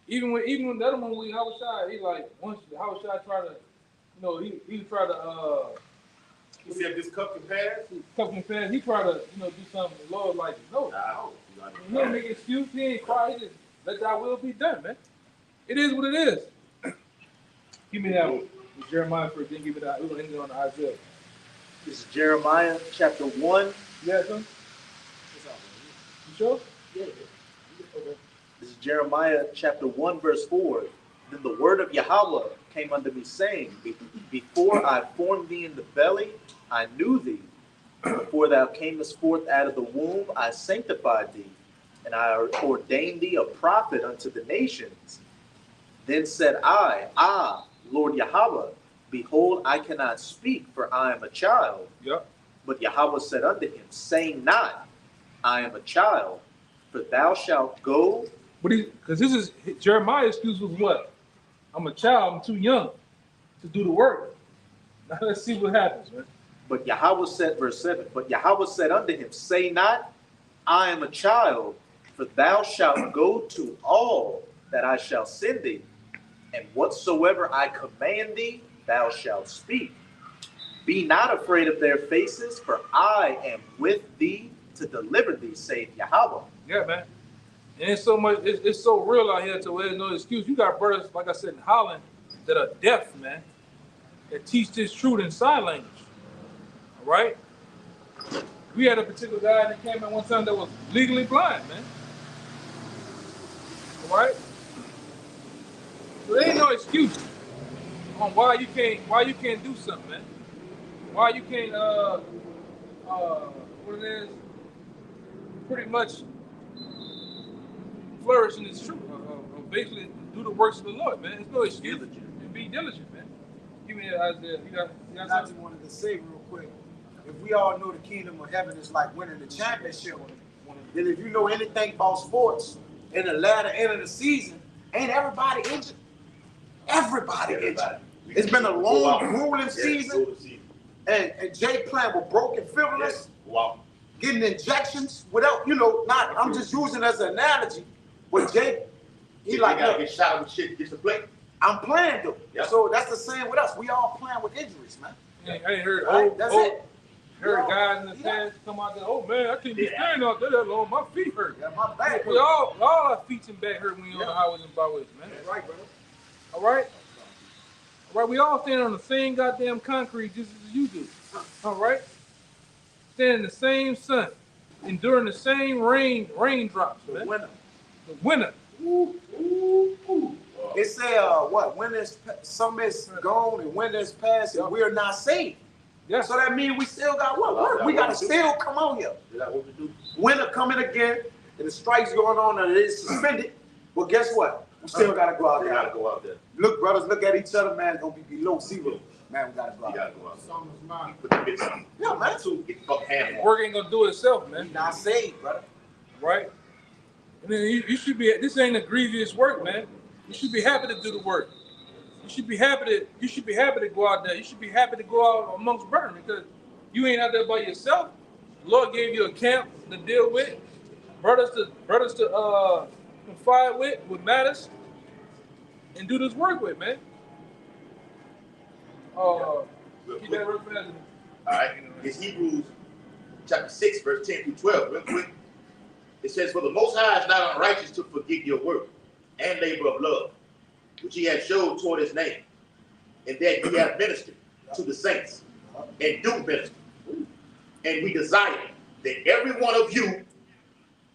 Even when the other one with Yahweh Shai, he like once Yahweh Shai tried to, he tried to He said this cup can pass. Couple fast, he tried to, do something. The Lord like, no. He didn't make an excuse. He ain't cry. He just let thy will be done, man. It is what it is. Give me that one. Jeremiah first, then give me that. We're going to end it on Isaiah. This is Jeremiah chapter 1. Yeah, son? You sure? Yeah. Okay. This is Jeremiah chapter 1, verse 4. Then the word of Yahweh came unto me, saying, before I formed thee in the belly, I knew thee. Before thou camest forth out of the womb, I sanctified thee, and I ordained thee a prophet unto the nations. Then said I, Lord Yahweh, behold, I cannot speak, for I am a child. Yep. But Yahweh said unto him, saying not, I am a child, for thou shalt go. But because this is Jeremiah's excuse was what? I'm a child. I'm too young to do the work. Now let's see what happens, man. But Yahweh said, verse 7, but Yahweh said unto him, say not, I am a child, for thou shalt go to all that I shall send thee, and whatsoever I command thee, thou shalt speak. Be not afraid of their faces, for I am with thee to deliver thee, saith Yahweh. Yeah, man. And it's so much, it's so real out here to where there's no excuse. You got brothers, like I said, in Holland that are deaf, man, that teach this truth in sign language. All right? We had a particular guy that came in one time that was legally blind, man. All right? So there ain't no excuse on why you can't do something, man. Why you can't what it is, pretty much flourish in this truth. Basically, do the works of the Lord, man. There's no excuse. Diligent. And be diligent, man. Give me that, Isaiah. You got I just something? wanted to say real quick, if we all know the kingdom of heaven is like winning the championship, then if you know anything about sports, in the latter end of the season, ain't everybody injured? Everybody injured. It's been a long, grueling season, and Jay playing with broken fibulas, Wow. getting injections without, not, I'm just using it as an analogy, but Jay, he You like, gotta look, get shot with shit just to play. I'm playing though. Yeah. So that's the same with us. We all playing with injuries, man. I ain't heard Right? That's it. heard Yeah. guys in the Yeah. past come out there, oh man, I can't be standing out there that long. My feet hurt. Yeah, my back. We all our feet and back hurt when you're on the highways and byways, man. That's right, brother. All right? All right, we all stand on the same goddamn concrete just as you do. All right? Stand in the same sun, enduring the same raindrops, The man. winner. The winter. It say, what? When is some is gone and when is past, and we're not saved. Yeah. So that means we still got what? Work. We gotta still come on here. Is that what we do? Winter coming again, and the strike's going on, and it is suspended. But guess what? We still gotta go out We gotta there. go out there. Look, brothers, look at each other, man. It's gonna be below zero. Man, we gotta go We out gotta there. go out there. Summer's mine. Put the bits on. Yeah, man. Get the fucking hand on. Work ain't gonna do it itself, We man. not saved, brother. Right? And then you should be. This ain't a grievous work, man. You should be happy to do the work. You should be happy to go out there. You should be happy to go out amongst brethren because you ain't out there by yourself. The Lord gave you a camp to deal with, brothers to confide with matters, and do this work with, man. Real Keep quick. that real fast. All right. It's Hebrews chapter 6, verse 10 through 12. Real quick. It says, for the Most High is not unrighteous to forget your work and labor of love, which he has showed toward his name, and that ye have ministered to the saints, and do minister. And we desire that every one of you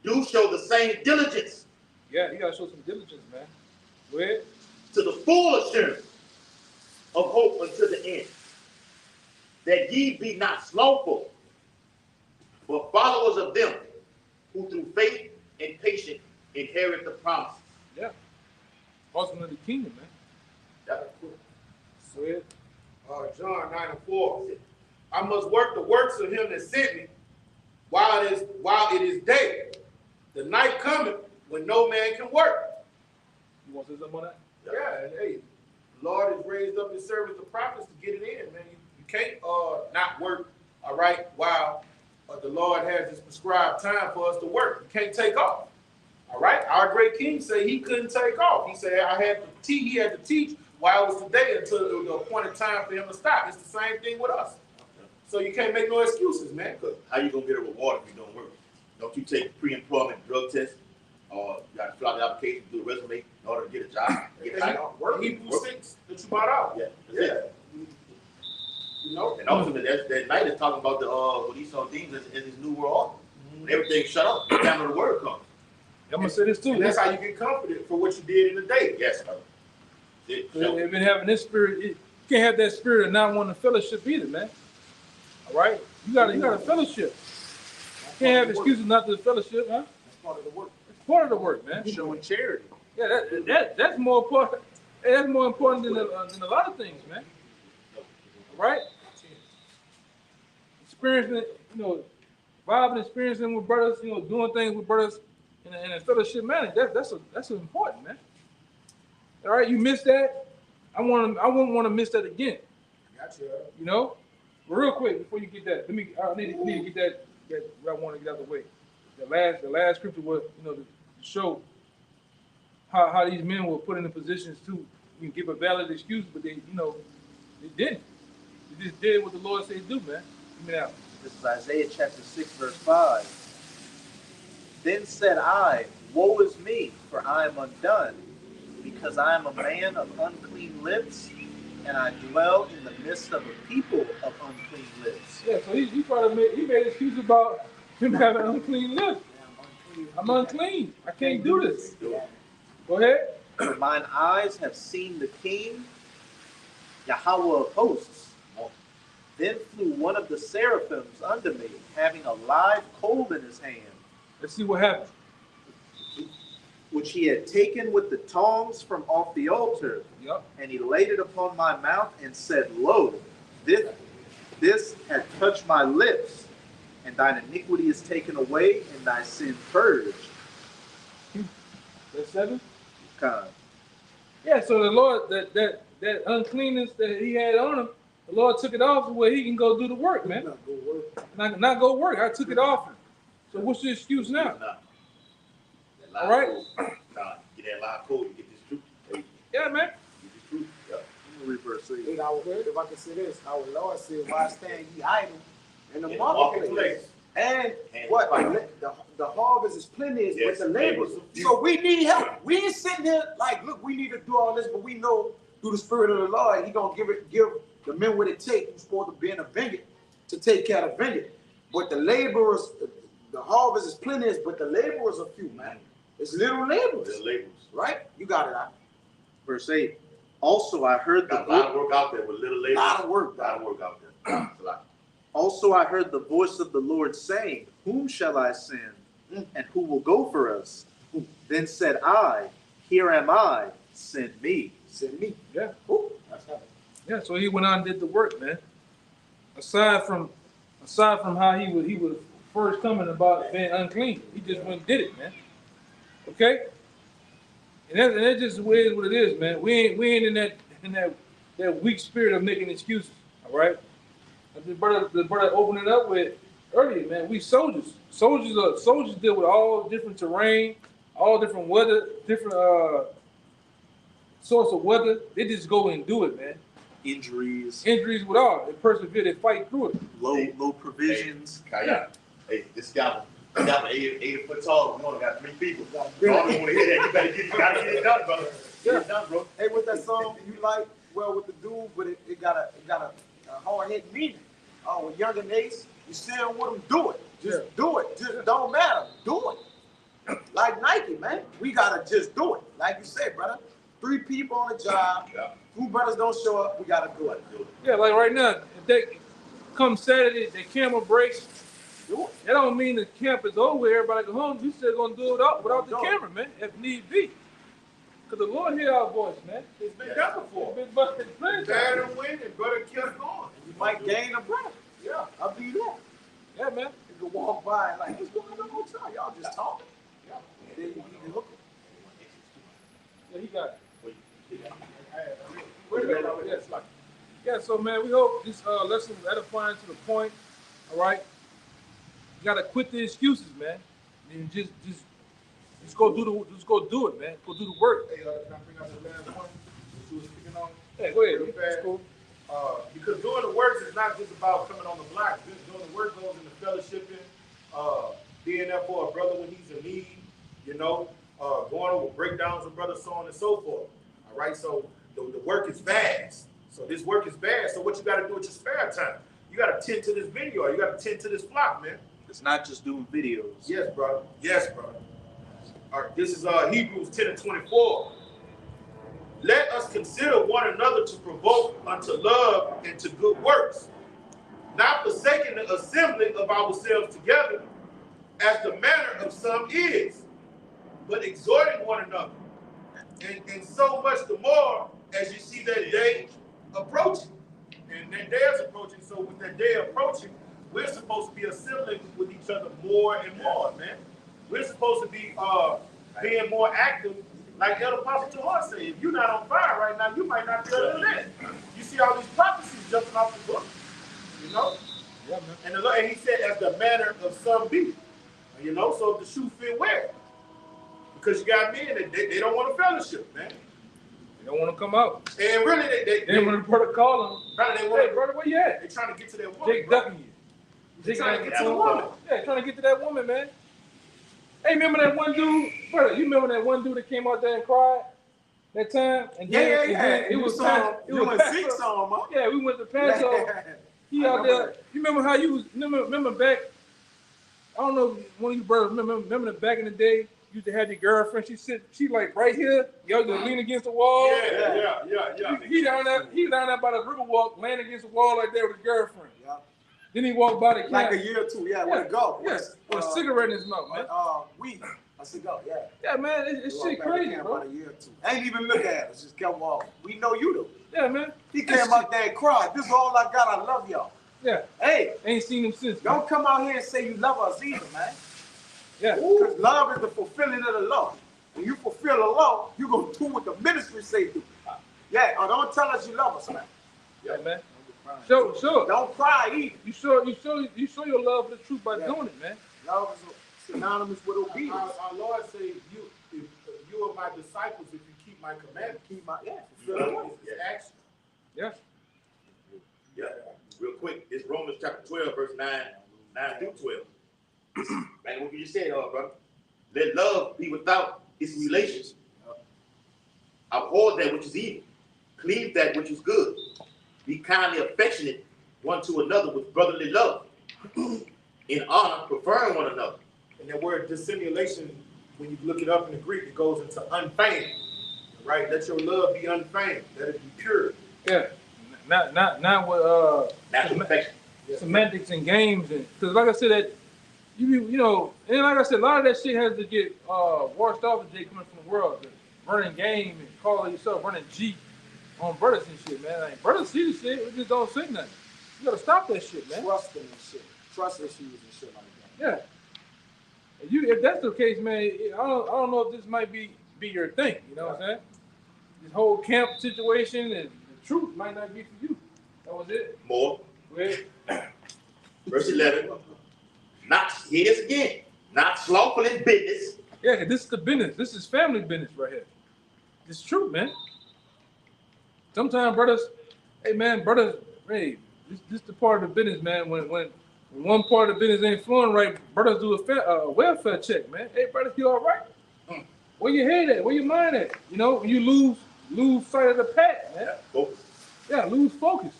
do show the same diligence Yeah, you gotta show some diligence, man. Go ahead. to the full assurance of hope unto the end, that ye be not slothful, but followers of them who through faith and patience inherit the promise. Yeah. Awesome of the kingdom, man. Go ahead. John 9:4. I must work the works of him that sent me while it is day. The night cometh when no man can work. You want to say something on that? Yeah, and hey, the Lord has raised up his servants, the prophets, to get it in, man. You can't not work, all right, while the Lord has his prescribed time for us to work. You can't take off. All right? Our great king said he couldn't take off. He said he had to teach while it was today until it was the appointed time for him to stop. It's the same thing with us. So you can't make no excuses, man. Because how you gonna get a reward if you don't work? Don't you take pre-employment drug test, or you got to fill out the application, do a resume in order to get a job? Get hired? Hebrews 6 that you brought out. Yeah, that's it. You know? And also that night is talking about the what he saw things in his new world order. When everything shut up, the time of the word comes. I'm gonna say this too. And that's how you get confident for what you did in the day. Yes, brother. It, They've been having this spirit. You can't have that spirit of not wanting fellowship either, man. All right, you gotta fellowship. You can't have excuses not to fellowship, huh? That's part of the work. It's part of the work, man. Showing charity. Yeah, that's more important. That's more important than a lot of things, man. All right, experiencing, vibing, experiencing with brothers, doing things with brothers in a fellowship manner. That's important, man. All right, you missed that. I wouldn't want to miss that again. Gotcha. But real quick before you get that, I need to get that I want to get out of the way. The last scripture was, to show how these men were put in the positions to give a valid excuse, but they didn't. They just did what the Lord said do, man. Give me that. This is Isaiah chapter 6, verse 5. Then said I, woe is me, for I am undone, because I am a man of unclean lips, and I dwell in the midst of a people of unclean lips. Yeah, so he probably made excuse about him having unclean lips. I'm unclean. I can't do this. Go ahead. Mine eyes have seen the King, Yahweh of hosts. Then flew one of the seraphims under me, having a live coal in his hand. Let's see what happens. which he had taken with the tongs from off the altar, Yep. and he laid it upon my mouth and said, Lo, this had touched my lips, and thine iniquity is taken away, and thy sin purged. That's 7. Kind. Yeah. So the Lord, that uncleanness that he had on him, the Lord took it off where he can go do the work, man. Not gonna work. Not go work. I took it off him. So what's your excuse now? All right. Nah, get that live code and get this truth. Hey, Yeah, man. get this truth. Yeah. Reverse it. Hey, if I can say this, our Lord said, "Why stand ye idle in the In the marketplace?" marketplace. And And what? fight. The harvest is plenty, Yes, but the labor. labor is So we need help. We ain't sitting there like, look, we need to do all this, but we know through the Spirit of the Lord, He gonna give the men what it takes who's supposed to be in a vineyard to take care of the vineyard. But the laborers, the harvest is plenty, but the laborers are few, man. It's little laborers, The labels. right? You got it out. Verse 8. Also I heard Got a the lot of work out there with little labels. A lot of work, A lot of work out there. It's a lot. Also I heard the voice of the Lord saying, Whom shall I send? And who will go for us? Then said I, Here am I, send me. Send me. Yeah. Ooh, that's happening. Yeah. So he went out and did the work, man. Aside from how he was first coming about being unclean, he just went and did it, man. Okay. And that just is what it is, man. We ain't in that weak spirit of making excuses. All right. The brother opened it up with earlier, man. We soldiers. Soldiers deal with all different terrain, all different weather, different sorts of weather. They just go and do it, man. Injuries, Injuries with all. They persevere, they fight through it. low provisions. Kaya. Hey, this guy was 8 foot tall. We only got 3 people. Got You really- don't want to hear that. You gotta get it done, brother. Get it done, bro. Hey, with that song you like, well, with the dude, but it got a hard hit meaning. Oh, with Younger Nace, you still want him do it. Just do it. Just don't matter. Do it. Like Nike, man. We gotta just do it. Like you said, brother. 3 people on the job. Yeah. 2 brothers don't show up. We gotta do it. Yeah, like right now, if they come Saturday, the camera breaks. Do it. That don't mean the camp is over. Everybody go home. We still gonna do it without the Do it. camera, man, if need be. Cause the Lord hear our voice, man. It's been done before. It's been plenty Bad time. and win, and brother kept going. You might gain a brother. Yeah. I'll be that. Yeah, man. You can walk by and like, what's going on with y'all? Y'all just talking. Yeah. And then you can hook Yeah, he got it. Wait a minute. Yes. Yeah, so man, we hope this lesson was edifying to the point. All right. You gotta quit the excuses, man. And just go do it, man. Go do the work. Hey, can I bring up the last one that you were speaking on? Hey, go ahead. Real That's fast. cool. Because doing the works is not just about coming on the block. Doing the work goes into fellowshipping, being there for a brother when he's in need, going over breakdowns of brothers, so on and so forth. All right, so the work is vast. So this work is vast. So what you got to do with your spare time? You got to tend to this vineyard. You got to tend to this flock, man. It's not just doing videos. Yes, brother. Yes, brother. All right, this is Hebrews 10:24. Let us consider one another to provoke unto love and to good works, not forsaking the assembling of ourselves together, as the manner of some is, but exhorting one another, and so much the more as you see that day approaching. And that day is approaching, so with that day approaching, we're supposed to be assembling with each other more and more, man. We're supposed to be being more active, like Elder Apostle John said. If you're not on fire right now, you might not be able to live. You see all these prophecies jumping off the book, Yeah, man. and he said, as the manner of some be, so if the shoe fit, wear it. Because you got men that they don't want to fellowship, man. They don't want to come out. And really, Then when the brother call him, brother, they hey, want brother, where you at? they're trying to get to their woman. Jake bro. ducking you. They're trying to get to the woman. Yeah, trying to get to that woman, man. Hey, remember that one dude, brother? You remember that one dude that came out there and cried that time? And then- and then It was Pastor- it was you and Pastor- six on, huh? Yeah, we went to Paso. He I out remember there. that. You remember how you was? Remember back? I don't know. One of you brothers remember that back in the day, you used to have your girlfriend. She like right here. Y'all just lean against the wall. Yeah. He down there by the river walk, laying against the wall like there with his girlfriend. Yeah. Then he walked by the camp. Like a year or two, yeah, where to go? Yes, with a cigarette in his mouth, man. Weed, a Months ago, yeah. Yeah, man, it's shit crazy, bro. About a year or two. Ain't even look at us. Just kept walking. We know you though. Yeah, man. He came out there and cried. This is all I got. I love y'all. Yeah. Hey, Ain't seen him since. Man. don't come out here and say you love us either, man. Yeah. Because love is the fulfilling of the law. When you fulfill the law, you gonna do what the ministry say do. Yeah, or don't tell us you love us, man. Yeah, man. Sure. Don't cry either. You show your love for the truth by doing it, man. Love is synonymous with obedience. Our Lord say, if you are my disciples if you keep my commandments. Keep my fulfill the law. It's action. Yeah. Yeah, real quick, it's Romans chapter 12, verse 9 through 12. Like what you just said, brother. Let love be without dissimulation. Abhor that which is evil. Cleave that which is good. Be kindly affectionate one to another with brotherly love. In honor, preferring one another. And that word dissimulation, when you look it up in the Greek, it goes into unfeigned. Right? Let your love be unfeigned. Let it be pure. Yeah. Not with Natural affection. semantics and games, and because like I said, that you know, and like I said, a lot of that shit has to get washed off today coming from the world. The running game and calling yourself running G on brothers and shit, man. Like brothers see the shit, we just don't say nothing. You gotta stop that shit, man. Trust them and shit. Trust issues and shit like that. Yeah. If that's the case, man, I don't know if this might be your thing. You know what I'm saying? This whole camp situation and the truth might not be for you. That was it. More. Go ahead. Verse 11. Not, here it is again. Not slothful in business. Yeah, 'cause this is the business. This is family business right here. It's true, man. Sometimes brothers, hey this the part of the business, man. When one part of the business ain't flowing right, brothers do a welfare check, man. Hey, brother, you all right? Where your head at? Where your mind at? You know, when you lose sight of the path, man. Focus. Yeah, lose focus.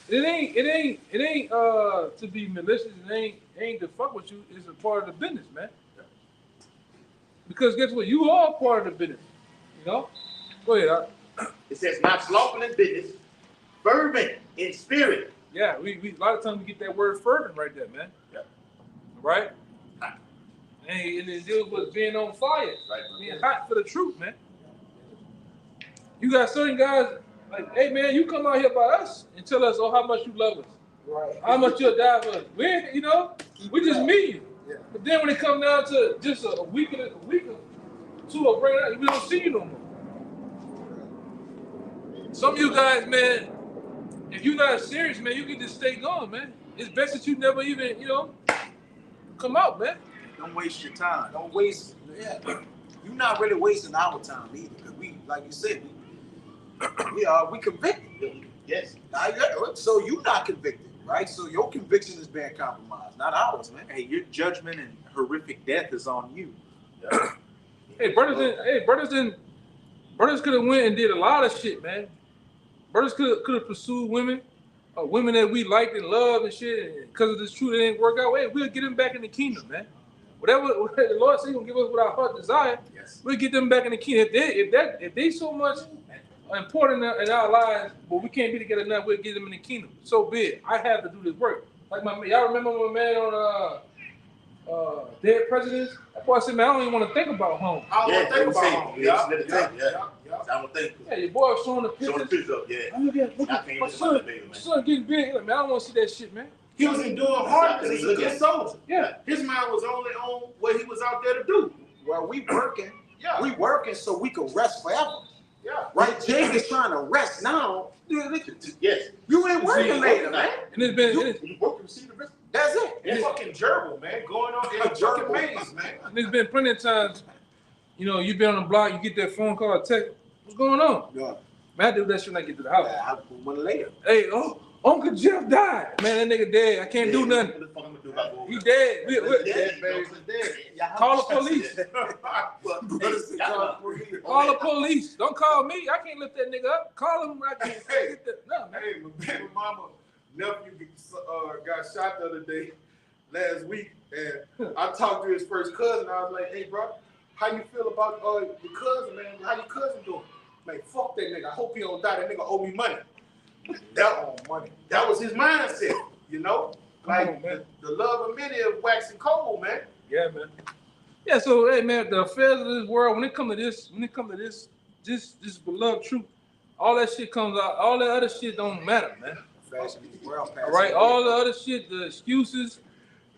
It ain't to be malicious. It ain't to fuck with you. It's a part of the business, man. Because guess what? You are part of the business. You know. Go ahead. It says not slothful in business, fervent in spirit. Yeah, we a lot of times we get that word fervent right there, man. Yeah. Right? And it deals with being on fire, Right. being hot for the truth, man. You got certain guys like, hey man, you come out here by us and tell us, how much you love us, Right. how much you'll die for us. We just meet you. Yeah. But then when it comes down to just a week or two, or bring it out, we don't see you no more. Some of you guys, man, if you're not serious, man, you can just stay gone, man. It's best that you never even, come out, man. Don't waste your time. Don't waste. Yeah. You're not really wasting our time either, because we, like you said, we convicted. Yes. So you're not convicted, right? So your conviction is being compromised, not ours, man. Hey, your judgment and horrific death is on you. Yeah. Hey, brothers could have went and did a lot of shit, man. Brothers could have pursued women that we liked and loved and shit. And because of this truth, it didn't work out. Hey, we'll get them back in the kingdom, man. Whatever the Lord said, He's gonna give us what our heart desire. Yes. We'll get them back in the kingdom. If they so much important in our lives, but we can't be together now, we'll get them in the kingdom. So be it. I have to do this work. Like y'all remember my man on Dead Presidents? That's why I said, man, I don't even want to think about home. I don't Yeah, think about they home. say, yeah. I don't think. Yeah, your boy was showing the Showing the pictures. pictures up, yeah. Oh, look I at can't my even son. imagine it, My man. son getting big. Like, man, I don't want to see that shit, man. He was enduring hardness. He's a good soldier. Yeah. His mind was only on what he was out there to do. Well, we working. Yeah. We working so we can rest forever. Yeah. Right? Jake is trying to rest now. Yes. You ain't working later, man. And it's been You work to receive the rest. That's it. It's fucking gerbil, man. Going on in a fucking maze, man. and there's been plenty of times, you've been on the block, you get that phone call or text. What's going on? Yeah. Man, I do that shit when I get to the house. I went later. Hey, Uncle Jeff died. Man, that nigga dead. I can't do nothing. What the fuck I'm gonna do about going He over dead. there? Call the police. Well, Call the police. Don't call me. I can't lift that nigga up. Call him. I can't get that. No, man. Hey, my baby mama nephew got shot the other day, last week, and I talked to his first cousin. I was like, "Hey, bro, how you feel about your cousin, man? How your cousin doing?" Man, fuck that nigga. I hope he don't die. That nigga owe me money. That was his mindset, Come Like on, man. the love of many is waxing cold, man. Yeah, man. Yeah, so hey man, the affairs of this world, when it come to this, this beloved truth, all that shit comes out, all that other shit don't matter, man. Fashion in the world, All right, all the other shit, the excuses,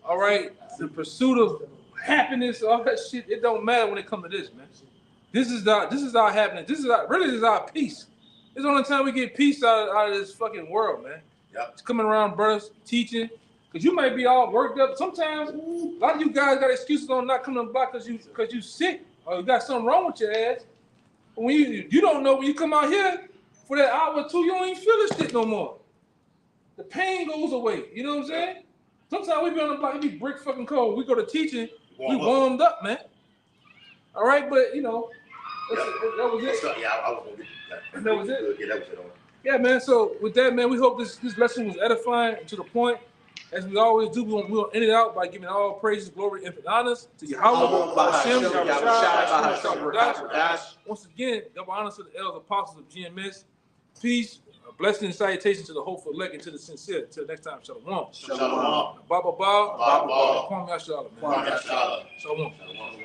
all right, the pursuit of happiness, all that shit, it don't matter when it comes to this, man. This is our happiness. This is our peace. It's the only time we get peace out of this fucking world, man. Yep. It's coming around, brothers, teaching, because you might be all worked up. Sometimes a lot of you guys got excuses on not coming to the block because you sick or you got something wrong with your ass. But when you don't know when you come out here for that hour or two, you don't even feel this shit no more. The pain goes away. You know what I'm saying? Sometimes we be on the block, it be brick fucking cold. We go to teaching, we warmed up, man. All right, but you know, that was it. So, yeah, I was gonna get that. That was it? Yeah, that was it. Yeah, man. So with that, man, we hope this lesson was edifying and to the point. As we always do, we'll end it out by giving all praises, glory, and honors to Yahweh, Hashem, Yahweh. Once again, double honors to the elders apostles of GMS. Peace, a blessing and salutation to the hopeful elect and to the sincere. Until next time, shalom. Shalom. Ba ba ba. Ba, ba. Kwame Ashala, man. Kwame Ashala. Shalom. Shalom.